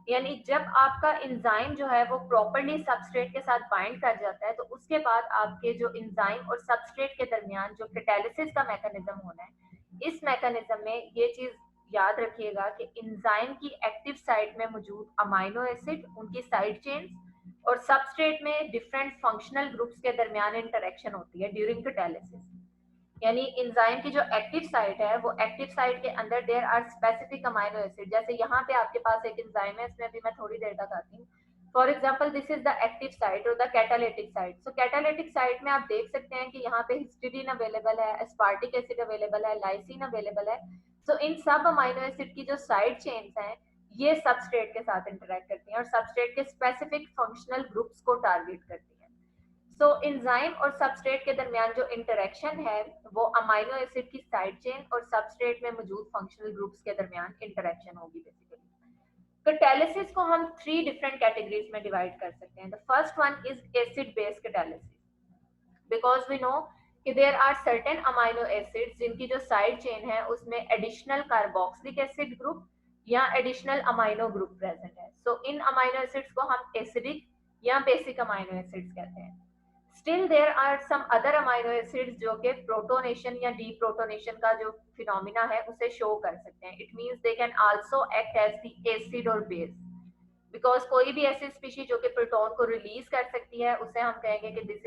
यानी जब आपका एंजाइम जो है वो प्रॉपर्ली सबस्ट्रेट के साथ बाइंड कर जाता है तो उसके बाद आपके जो एंजाइम और सबस्ट्रेट के दरमियान जो कैटालिसिस का मैकेनिज्म होना है, इस मैकेनिज्म में ये चीज याद रखिएगा कि एंजाइम की एक्टिव साइट में मौजूद अमाइनो एसिड, उनकी साइड चेन्स और सबस्ट्रेट में डिफरेंट फंक्शनल ग्रुप्स के दरमियान इंटरेक्शन होती है ड्यूरिंग कैटालिसिस। यानी एंजाइम की जो एक्टिव साइट है वो एक्टिव साइट के अंदर there are specific amino acid, जैसे यहाँ पे आपके पास एक एंजाइम है, इसमें भी मैं थोड़ी देर तक आती हूँ। For example this is the active site और the catalytic site. So catalytic site में आप देख सकते हैं कि यहाँ पे हिस्टीडीन अवेलेबल है, एस्पार्टिक एसिड अवेलेबल है, लाइसिन अवेलेबल है। सो इन सब अमाइनो एसिड की जो साइड चेन्स हैं ये सबस्ट्रेट के साथ इंटरेक्ट करती हैं और सबस्ट्रेट के स्पेसिफिक फंक्शनल ग्रुप्स को टारगेट करती हैं। सो एंजाइम और सबस्ट्रेट के दरमियान जो इंटरेक्शन है वो अमाइनो एसिड की साइड चेन और सबस्ट्रेट में मौजूद फंक्शनल ग्रुप्स के दरमियान इंटरेक्शन होगी बेसिकली। कैटालिसिस को हम 3 डिफरेंट कैटेगरीज में डिवाइड कर सकते हैं। The first one is acid base catalysis, because we know कि there are certain amino acids जिनकी जो साइड चेन है उसमें एडिशनल कार्बोक्सिलिक एसिड ग्रुप या एडिशनल अमाइनो ग्रुप प्रेजेंट है। सो इन अमाइनो एसिड्स को हम एसिडिक या बेसिक अमाइनो एसिड्स कहते हैं। Still there are some other amino acids जो कि प्रोटोनेशन या डीप्रोटोनेशन का जो फिनोमिना है उसे शो कर सकते हैं। It means they can also act as the acid और बेस, बिकॉज कोई भी ऐसी स्पीशी जो कि प्रोटॉन को रिलीज कर सकती है उसे हम कहेंगे कि this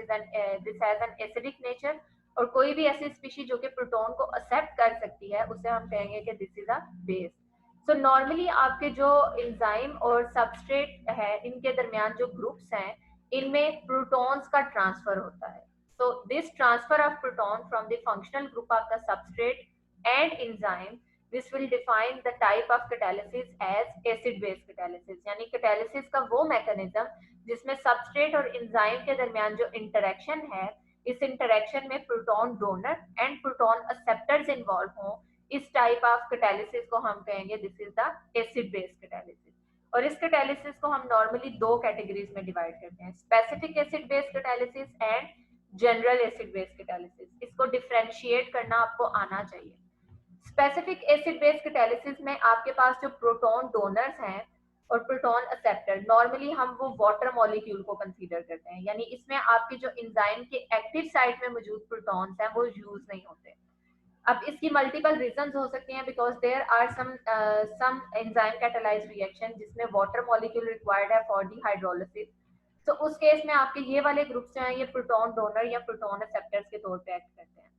has an acidic nature, और कोई भी ऐसी स्पीशी जो कि प्रोटॉन को एक्सेप्ट कर सकती है उसे हम कहेंगे कि this is a base. So normally आपके जो एंजाइम और सबस्ट्रेट है इनके दरमियान जो ग्रुप्स हैं इनमें प्रोटॉन्स का ट्रांसफर होता है। So this transfer of proton from the functional group of the substrate and enzyme, this will define the type of catalysis as acid base catalysis। यानी catalysis का वो मैकेनिज्म जिसमें सबस्ट्रेट और एंजाइम के दरमियान जो इंटरेक्शन है इस इंटरेक्शन में proton donor and proton acceptors involve हों, इस टाइप ऑफ कैटालिसिस को हम कहेंगे this is the acid base catalysis. और इस कैटालिसिस को हम नॉर्मली 2 कैटेगरीज में डिवाइड करते हैं, specific acid base catalysis and general acid base catalysis. इसको डिफरेंशिएट करना आपको आना चाहिए। स्पेसिफिक एसिड बेस कैटालिसिस में आपके पास जो प्रोटॉन डोनर्स हैं और प्रोटॉन एक्सेप्टर, नॉर्मली हम वो वाटर मॉलिक्यूल को कंसीडर करते हैं, यानी इसमें आपकी जो एंजाइम के एक्टिव साइट में मौजूद प्रोटॉन्स हैं वो यूज नहीं होते। अब इसकी मल्टीपल रीजंस हो सकती हैं, because there are some enzyme catalysed reaction जिसमें वाटर मॉलिक्यूल रिक्वायर्ड है फॉर दी हाइड्रोलिसिस। तो उस केस में आपके ये वाले ग्रुप्स जो हैं ये प्रोटॉन डोनर या प्रोटॉन एक्सेप्टर्स के तौर पे एक्ट करते हैं।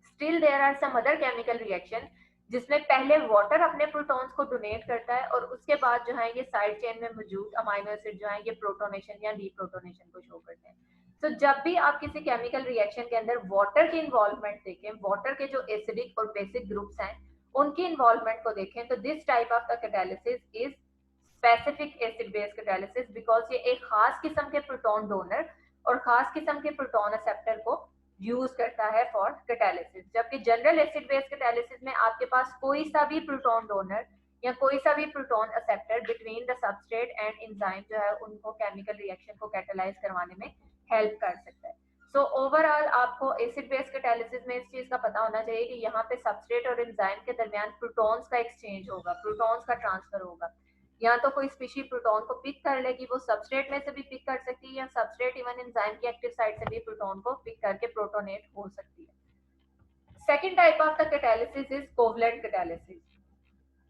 Still there are some other chemical reaction जिसमें पहले वाटर अपने प्रोटॉन्स को डोनेट करता है और उसके बाद जो है ये साइड चेन में मौजूद अमाइनो एसिड जो है ये प्रोटोनेशन या डीप्रोटोनेशन को शो करते हैं। तो जब भी आप किसी केमिकल रिएक्शन के अंदर वाटर की इन्वॉल्वमेंट देखें, वाटर के जो एसिडिक और बेसिक ग्रुप्स हैं उनकी इन्वॉल्वमेंट को देखें, तो this type of the catalysis is specific acid base catalysis, because ये एक खास किस्म के प्रोटॉन डोनर और खास किस्म के प्रोटॉन एक्सेप्टर को यूज करता है फॉर कैटालिसिस। जबकि जनरल एसिड बेस कैटालिसिस में आपके पास कोई सा भी प्रोटॉन डोनर या कोई सा भी proton acceptor between the substrate and enzyme जो है उनको केमिकल रिएक्शन को कैटालाइज करवाने में हेल्प कर सकता है। सो ओवरऑल आपको एसिड बेस कैटालिसिस में इस चीज का पता होना चाहिए कि यहाँ पे सबस्ट्रेट और एंजाइम के दरमियान प्रोटॉन्स का एक्सचेंज होगा, प्रोटॉन्स का ट्रांसफर होगा। या तो कोई स्पीशी प्रोटॉन को पिक कर लेगी, वो सबस्ट्रेट में से भी पिक कर सकती है, या सबस्ट्रेट इवन एंजाइम की एक्टिव साइट से भी प्रोटॉन को पिक करके प्रोटोनेट हो सकती है। Second type of the catalysis is covalent catalysis,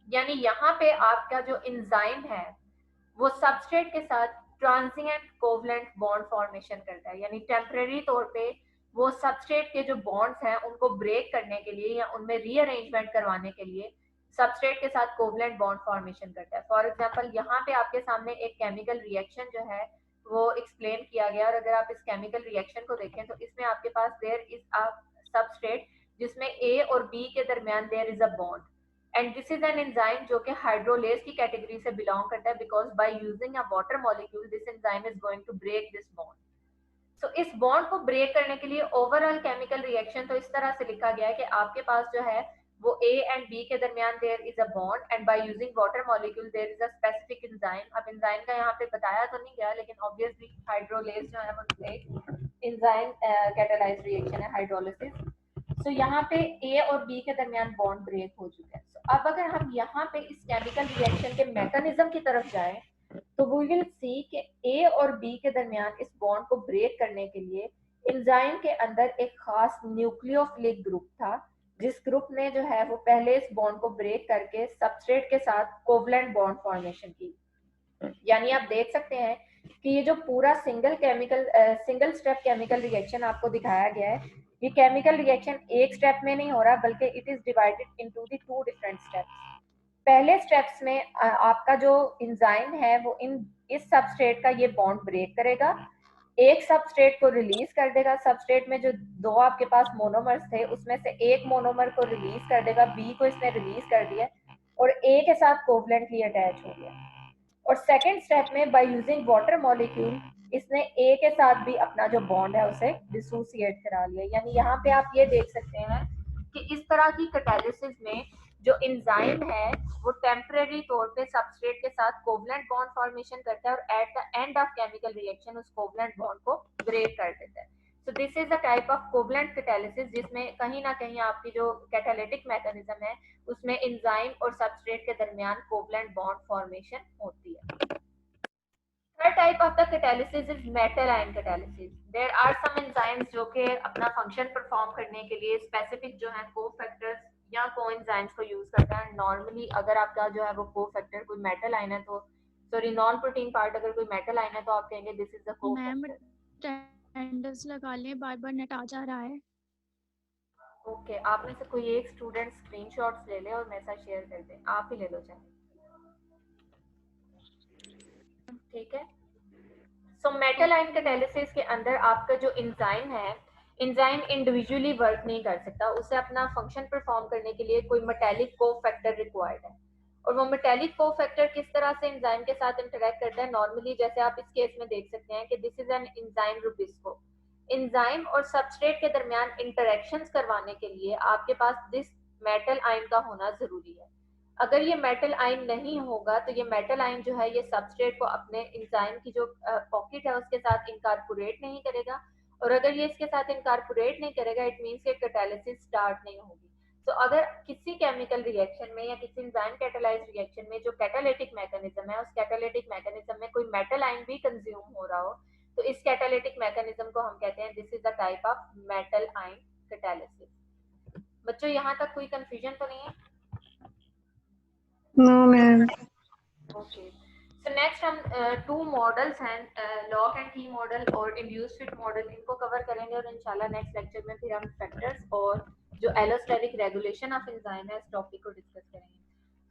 यानी यहाँ पे आपका जो एंजाइम है वो सबस्ट्रेट के साथ ट्रांजिएंट कोवलेंट बॉन्ड फॉर्मेशन करता है, यानी टेम्परेरी तौर पे वो सबस्ट्रेट के जो बॉन्ड्स हैं उनको ब्रेक करने के लिए या उनमें रीअरेंजमेंट करवाने के लिए सबस्ट्रेट के साथ कोवलेंट बॉन्ड फॉर्मेशन करता है। फॉर एग्जांपल यहाँ पे आपके सामने एक केमिकल रिएक्शन जो है वो एक्सप्लेन किया गया, और अगर आप इस केमिकल रिएक्शन को देखें तो इसमें आपके पास देयर इज अ सबस्ट्रेट जिसमें ए और बी के दरमियान there is a bond, and this is an enzyme जो कि हाइड्रोलेज की कैटेगरी से बिलोंग करता है, because by using a water molecule this enzyme is going to break this bond. So इस बॉन्ड को ब्रेक करने के लिए ओवरऑल केमिकल रिएक्शन तो इस तरह से लिखा गया है कि आपके पास जो है वो A एंड B के दरमियान there is a bond and by using water molecule there is a specific enzyme. अब एंजाइम का यहाँ पे बताया तो नहीं गया, लेकिन ऑब्वियसली हाइड्रोलेज जो है वो एक एंजाइम कैटालाइज्ड रिएक्शन है, हाइड्रोलिसिस। सो यहाँ पे A और B के दरमियान बॉन्ड ब्रेक हो चुका है। सो अब अगर हम यहाँ पे इस केमिकल रिएक्शन के मैकेनिज्म की तरफ जाएं तो वी विल सी कि ए और बी के दरमियान इस बॉन्ड को ब्रेक करने के लिए एंजाइम के अंदर एक खास न्यूक्लियोफिलिक ग्रुप था, जिस ग्रुप ने जो है वो पहले इस बॉन्ड को ब्रेक करके सबस्ट्रेट के साथ कोवलेंट बॉन्ड फॉर्मेशन की। यानी आप देख सकते हैं कि ये जो पूरा सिंगल स्टेप केमिकल रिएक्शन आपको दिखाया गया है, ये केमिकल रिएक्शन एक स्टेप में नहीं हो रहा बल्कि it is divided into the two different steps. पहले स्टेप्स में आपका जो एंजाइम है वो इस सबस्ट्रेट का ये बॉन्ड ब्रेक करेगा, एक सबस्ट्रेट को रिलीज कर देगा, सबस्ट्रेट में जो दो आपके पास मोनोमर्स थे उसमें से एक मोनोमर को रिलीज कर देगा, बी को इसने रिलीज कर दिया और ए के साथ कोवलेंटली अटैच हो गया। और सेकेंड स्टेप में बाय यूजिंग वाटर मॉलिक्यूल इसने ए के साथ भी अपना जो बॉन्ड है उसे डिसोसिएट करा लिया। यानी यहाँ पे आप ये देख सकते हैं कि इस तरह की कैटालिसिस में जो एंजाइम है वो टेम्परेरी तौर पे सबस्ट्रेट के साथ कोवलेंट बॉन्ड फॉर्मेशन करता है और at the end of chemical reaction उस कोवलेंट बॉन्ड को ब्रेक कर देता है। सो this is a type of covalent catalysis जिसमें कहीं ना कहीं आपकी जो कैटालिटिक मैकेनिज्म है उसमें एंजाइम और सबस्ट्रेट के दरमियान कोवलेंट बॉन्ड फॉर्मेशन होती है। Third type of the catalysis is metal ion catalysis. There are some enzymes जो कि अपना फंक्शन परफॉर्म करने के लिए स्पेसिफिक जो है कोफैक्टर्स या कोएंजाइम्स को यूज करता है। नॉर्मली अगर आपका जो है वो कोफैक्टर कोई मेटल आयन है तो सॉरी नॉन प्रोटीन पार्ट अगर कोई मेटल आयन है तो आप कहेंगे this is the cofactor. Attendance लगा लें, बार बार नेट आ जा रहा है। ओके, आप में से कोई एक स्टूडेंट स्क्रीनशॉट्स ले ले और मेरे साथ शेयर कर दे, आप ही ले लो चाहे, ठीक है। सो मेटल आयन कैटालिसिस के अंदर आपका जो एंजाइम है, एंजाइम इंडिविजुअली वर्क नहीं कर सकता, उसे अपना फंक्शन परफॉर्म करने के लिए कोई मेटेलिक कोफैक्टर रिक्वायर्ड है। और वो मेटेलिक कोफैक्टर किस तरह से एंजाइम के साथ इंटरेक्ट करता है, नॉर्मली जैसे आप इस केस में देख सकते हैं कि this is an enzyme Rubisco. Enzyme और सबस्ट्रेट के दरमियान इंटरेक्शंस करवाने के लिए आपके पास दिस मेटल आयन का होना जरूरी है। अगर ये मेटल आयन नहीं होगा तो ये मेटल आयन जो है ये सबस्ट्रेट को अपने एंजाइम की जो पॉकेट है उसके साथ इनकारपोरेट नहीं करेगा, और अगर ये इसके साथ इनकारपोरेट नहीं करेगा इट मीन्स कि कैटालिसिस स्टार्ट नहीं होगी। तो अगर किसी केमिकल रिएक्शन में या किसी एंजाइम कैटालाइज रिएक्शन में जो कैटालिटिक मैकेनिज्म है उस कैटालिटिक मैकेनिज्म में कोई मेटल आयन भी कंज्यूम हो रहा हो तो इस कैटालिटिक मैकेनिज्म को हम कहते हैं this is the type of metal ion catalysis. बच्चों यहाँ तक कोई कंफ्यूजन तो नहीं है? No ma'am. Okay, so next हम टू मॉडल्स हैं, लॉक एंड की मॉडल और इंड्यूस्ड फिट मॉडल, इनको कवर करेंगे और इंशाल्लाह नेक्स्ट लेक्चर में फिर हम फैक्टर्स और जो एलोस्टेरिक रेगुलेशन ऑफ एंजाइम है इस टॉपिक को डिस्कस करेंगे।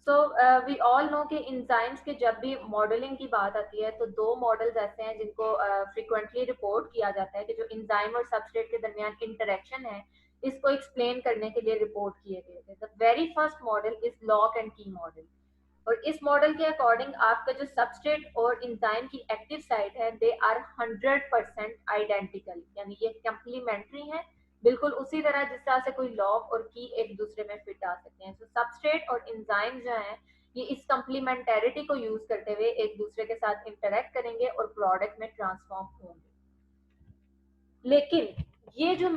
सो वी ऑल नो कि एंजाइम्स के जब भी मॉडलिंग की बात आती है तो दो मॉडल्स ऐसे हैं जिनको फ्रीक्वेंटली रिपोर्ट किया जाता है कि जो एंजाइम और सबस्ट्रेट के दरमियान इंटरेक्शन है इसको एक्सप्लेन करने के लिए रिपोर्ट किए गए थे। The very first model is lock and key model, और इस मॉडल के अकॉर्डिंग आपका जो सबस्ट्रेट और एंजाइम की एक्टिव साइट है दे आर 100% आइडेंटिकल, यानी ये कंप्लीमेंट्री हैं बिल्कुल उसी तरह जिस तरह से कोई लॉक और की एक दूसरे में फिट आ सकते हैं। तो सबस्ट्रेट और एंजाइम जो हैं ये इस कंप्लीमेंटेरिटी को यूज करते हुए एक दूसरे के साथ इंटरेक्ट करेंगे और प्रोडक्ट में ट्रांसफॉर्म होंगे। लेकिन ये जो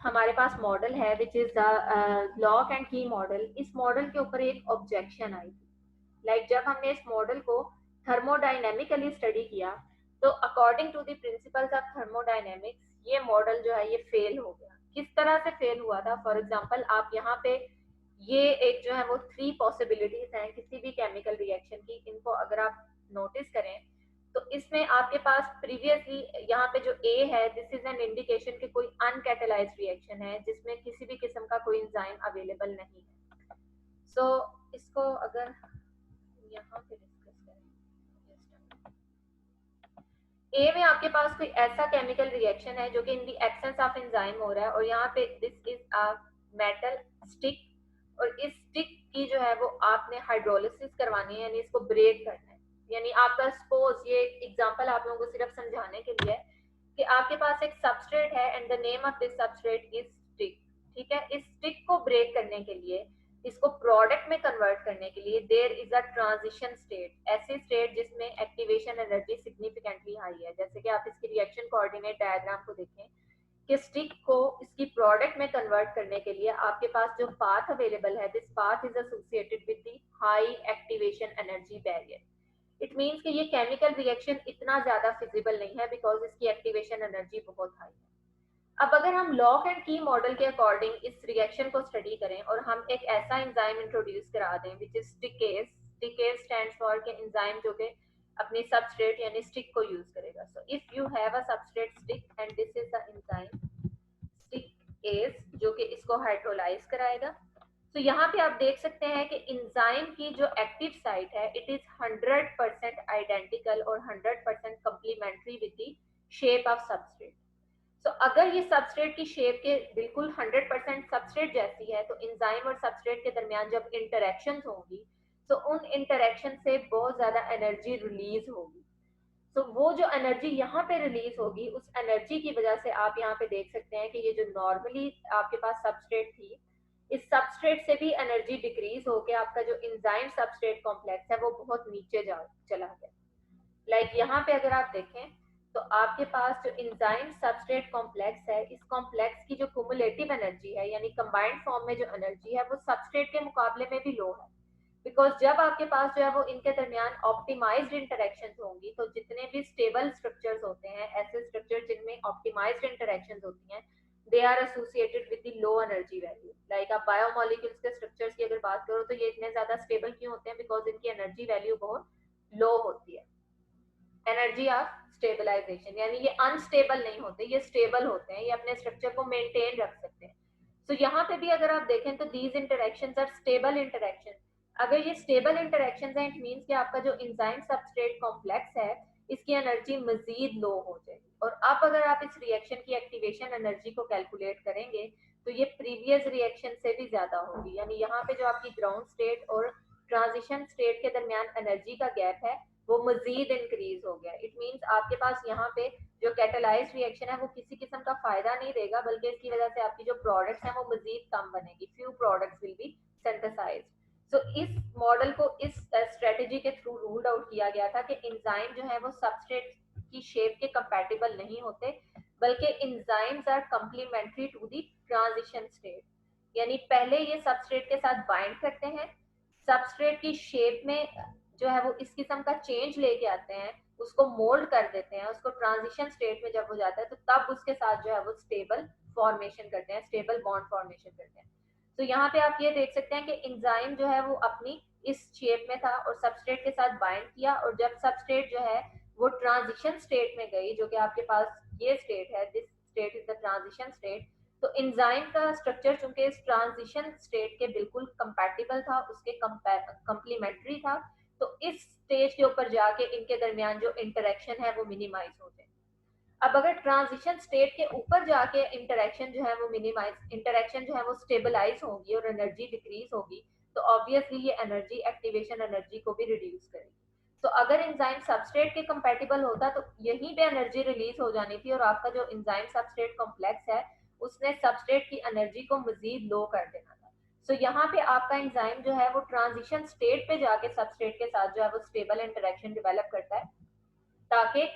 हमारे पास मॉडल है which is the lock and key model, इस मॉडल के ऊपर एक ऑब्जेक्शन आई थी। जब हमने इस मॉडल को थर्मोडाइनेमिकली स्टडी किया तो according to the principles of thermodynamics ये मॉडल जो है ये फेल हो गया। किस तरह से फेल हुआ था, फॉर एग्जांपल आप यहाँ पे ये एक जो है वो 3 पॉसिबिलिटीज हैं किसी भी केमिकल रिएक्शन की, इनको अगर आप नोटिस करें तो इसमें आपके पास प्रीवियसली यहाँ पे जो ए है दिस इज एन इंडिकेशन कि कोई अनकैटलाइज्ड रिएक्शन है जिसमें किसी भी किस्म का कोई एंजाइम अवेलेबल नहीं है। सो इसको अगर यहाँ पे डिस्कस करें, ए में आपके पास कोई ऐसा केमिकल रिएक्शन है जो कि इन दी एब्सेंस ऑफ एंजाइम हो रहा है और यहाँ पे this is a metal stick, और इस स्टिक की जो है वो आपने हाइड्रोलिसिस करवानी है यानी इसको ब्रेक करना है। यानी आपका सपोज ये एग्जांपल आप लोगों को सिर्फ समझाने के लिए है कि आपके पास एक सबस्ट्रेट है and the name of this substrate is stick, ठीक है। इस स्टिक को ब्रेक करने के लिए, इसको प्रोडक्ट में कन्वर्ट करने के लिए there is a transition state, ऐसी स्टेट जिसमें एक्टिवेशन एनर्जी सिग्निफिकेंटली हाई है। जैसे कि आप इसकी रिएक्शन कोऑर्डिनेट डायग्राम को देखें, कि स्टिक को इसकी प्रोडक्ट में कन्वर्ट करने के लिए आपके पास जो पाथ अवेलेबल है, this path is associated with the high activation energy barrier. It means कि ये केमिकल रिएक्शन इतना ज्यादा फिजिबल नहीं है बिकॉज इसकी एक्टिवेशन एनर्जी बहुत हाई है। अब अगर हम लॉक एंड की मॉडल के अकॉर्डिंग इस रिएक्शन को स्टडी करें और हम एक ऐसा एंजाइम इंट्रोड्यूस करा दें which is stickase, stickase stands for के एंजाइम जो कि अपनी सबस्ट्रेट यानी स्टिक को यूज करेगा। So if you have a substrate stick and this is the enzyme stickase जो कि इसको हाइड्रोलाइज कराएगा। तो यहाँ पे आप देख सकते हैं कि एंजाइम की जो एक्टिव साइट है इट इज 100% आइडेंटिकल और 100% complementary with the shape of substrate. तो अगर ये सबस्ट्रेट की शेप के बिल्कुल 100% सबस्ट्रेट जैसी है तो एंजाइम और सबस्ट्रेट के दरमियान जब इंटरेक्शन होंगी तो उन इंटरेक्शन से बहुत ज्यादा एनर्जी रिलीज होगी। तो वो जो एनर्जी यहाँ पे रिलीज होगी उस एनर्जी की वजह से आप यहाँ पे देख सकते हैं कि ये जो नॉर्मली आपके पास सबस्ट्रेट थी इस सबस्ट्रेट से भी एनर्जी डिक्रीज होकर आपका जो एंजाइम सबस्ट्रेट कॉम्प्लेक्स है वो बहुत नीचे चला गया। लाइक यहाँ पे अगर आप देखें तो आपके पास जो एंजाइम सबस्ट्रेट कॉम्प्लेक्स है इस कॉम्प्लेक्स की जो कुमुलेटिव एनर्जी है यानी कंबाइंड फॉर्म में जो एनर्जी है वो सबस्ट्रेट के मुकाबले में भी लो है। बिकॉज जब आपके पास जो है वो इनके दरमियान ऑप्टिमाइज्ड इंटरेक्शंस होंगी तो जितने भी स्टेबल स्ट्रक्चर्स होते हैं ऐसे स्ट्रक्चर जिनमें ऑप्टिमाइज्ड इंटरेक्शंस होती हैं they are associated with the low energy value. Like आप बायोमोलिक्यूल्स के स्ट्रक्चर्स की अगर बात करो तो ये इतने ज्यादा स्टेबल क्यों होते हैं बिकॉज इनकी एनर्जी वैल्यू बहुत लो होती है, एनर्जी ऑफ स्टेबलाइजेशन, यानी ये अनस्टेबल नहीं होते, ये स्टेबल होते हैं, ये अपने स्ट्रक्चर को मेंटेन रख सकते हैं। तो यहाँ पे भी अगर आप देखें तो these interactions are stable interaction. अगर ये स्टेबल इंटरेक्शन है इट मीन्स कि आपका जो एंजाइम सबस्ट्रेट कॉम्प्लेक्स है इसकी एनर्जी मजीद लो हो जाएगी। और अब अगर आप इस रिएक्शन की एक्टिवेशन एनर्जी को कैलकुलेट करेंगे तो ये प्रीवियस रिएक्शन से भी ज्यादा होगी। यानी यहाँ पे जो आपकी ग्राउंड स्टेट और ट्रांजिशन स्टेट के दरमियान एनर्जी का गैप है वो मजीद इंक्रीज हो गया। इट मीन्स आपके पास यहाँ पे जो कैटेलाइज रिएक्शन है वो किसी किस्म का फायदा नहीं देगा बल्कि इसकी वजह से आपकी जो प्रोडक्ट्स हैं वो मजीद कम बनेगी, few products will be synthesised. So इस मॉडल को इस स्ट्रेटेजी के थ्रू रूल्ड आउट किया गया था कि एंजाइम जो है वो सबस्ट्रेट की शेप के कंपैटिबल नहीं होते बल्कि enzymes are complementary to the transition state. यानी पहले ये सबस्ट्रेट के साथ बाइंड करते हैं, सबस्ट्रेट की शेप में जो है वो इस किस्म का चेंज लेके आते हैं, उसको मोल्ड कर देते हैं, उसको ट्रांजिशन स्टेट में जब हो जाता है तो तब उसके साथ जो है वो स्टेबल फॉर्मेशन करते हैं, स्टेबल बॉन्ड फॉर्मेशन करते हैं। तो यहाँ पे आप ये देख सकते हैं कि एंजाइम जो है वो अपनी इस शेप में था और सबस्ट्रेट के साथ बाइंड किया और जब सबस्ट्रेट जो है वो ट्रांजिशन स्टेट में गई जो कि आपके पास ये स्टेट है, this state is the transition state. तो एंजाइम का स्ट्रक्चर चूंकि इस ट्रांजिशन स्टेट के बिल्कुल कंपैटिबल था, उसके कंप्लीमेंट्री था, तो इस स्टेज के ऊपर जाके इनके दरमियान जो इंटरेक्शन है वो मिनिमाइज हो जाए। अब अगर ट्रांजिशन स्टेट के ऊपर जाके इंटरेक्शन जो है वो मिनिमाइज, इंटरेक्शन जो है वो स्टेबलाइज होगी और एनर्जी डिक्रीज होगी तो ऑब्वियसली ये एनर्जी एक्टिवेशन एनर्जी को भी रिड्यूस करेगी। तो अगर एंजाइम सबस्ट्रेट के कंपैटिबल होता तो यहीं पे एनर्जी रिलीज हो जानी थी और आपका जो एंजाइम सबस्ट्रेट कॉम्प्लेक्स है उसने सबस्ट्रेट की एनर्जी को मजीद लो कर देना था। सो यहाँ पे आपका एंजाइम जो है वो ट्रांजिशन स्टेट पे जाके सबस्ट्रेट के साथ जो है वो स्टेबल इंटरेक्शन डेवलप करता है ताकि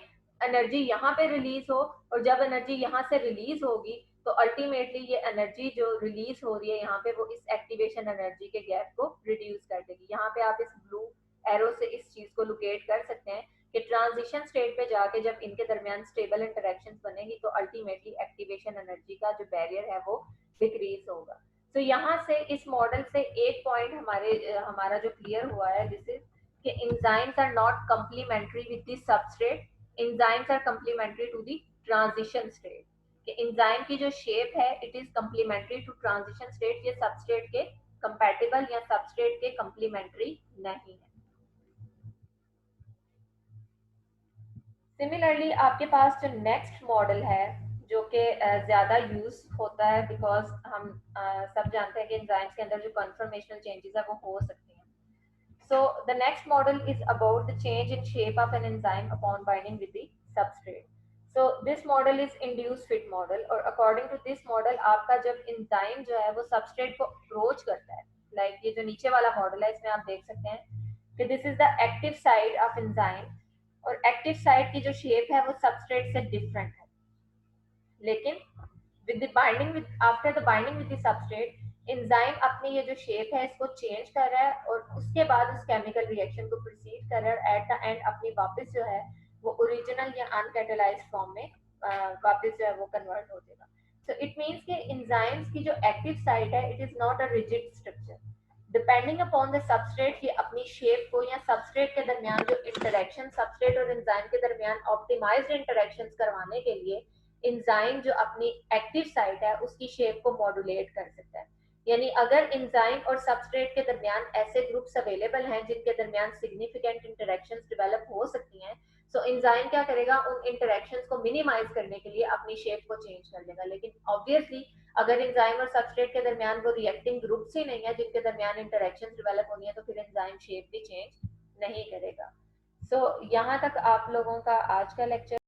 एनर्जी यहाँ पे रिलीज हो और जब एनर्जी यहाँ से रिलीज होगी तो अल्टीमेटली ये एनर्जी जो रिलीज हो रही है यहाँ पे वो इस एक्टिवेशन एनर्जी के गैप को रिड्यूस कर देगी। यहाँ पे आप इस ब्लू एरो से इस चीज को लोकेट कर सकते हैं कि ट्रांजिशन स्टेट पे जाके जब इनके दरमियान स्टेबल इंटरेक्शंस बनेगी तो अल्टीमेटली एक्टिवेशन एनर्जी का जो बैरियर है वो डिक्रीज होगा। तो यहाँ से इस मॉडल से एक पॉइंट हमारा जो क्लियर हुआ है दिस इज कि enzymes are not complementary with the substrate, enzymes are complementary to the transition state। कि enzyme की जो shape है it is complementary to transition state, ये substrate के compatible या substrate के complementary नहीं है। सिमिलरली आपके पास जो नेक्स्ट मॉडल है जो कि ज्यादा यूज होता है बिकॉज हम सब जानते हैं कि एंजाइम्स के अंदर जो कन्फर्मेशनल चेंजेस है वो हो सकती हैं। So the next model is about the change in shape of an enzyme upon binding with the substrate. So this model is induced fit model और according to this model आपका जब enzyme जो है वो substrate को approach करता है, like ये जो नीचे वाला मॉडल है इसमें आप देख सकते हैं कि this is the active side of enzyme और active side की जो shape है वो substrate से different है। लेकिन with the binding with after the binding with the substrate enzyme अपनी ये जो शेप है इसको चेंज कर रहा है और उसके बाद उस केमिकल रिएक्शन को प्रोसीड कर रहा है, एट द एंड अपनी वापस जो है वो ओरिजिनल या अनकैटालाइज्ड फॉर्म में वापस जो है वो कन्वर्ट हो जाएगा. सो इट मीन्स कि एंजाइम्स की जो एक्टिव साइट है it is not a rigid structure. Depending upon the substrate ये अपनी शेप को या सबस्ट्रेट के दरमियान जो इंटरेक्शन सबस्ट्रेट और एंजाइम के दरमियान ऑप्टिमाइज्ड इंटरेक्शंस करवाने के लिए एंजाइम जो अपनी एक्टिव साइट है उसकी शेप को मॉड्यूलेट कर सकता है. यानी अगर एंजाइम और सबस्ट्रेट के दरमियान ऐसे ग्रुप्स अवेलेबल हैं जिनके दरमियान सिग्निफिकेंट इंटरेक्शंस डेवलप हो सकती हैं, सो एंजाइम क्या करेगा, उन इंटरेक्शंस को मिनिमाइज करने के लिए अपनी शेप को चेंज कर देगा. लेकिन ऑब्वियसली अगर एंजाइम और सबस्ट्रेट के दरमियान वो रिएक्टिंग ग्रुप्स ही नहीं है जिनके दरमियान इंटरेक्शंस डेवलप होनी है, तो फिर एंजाइम शेप भी चेंज नहीं करेगा. सो यहाँ तक आप लोगों का आज का लेक्चर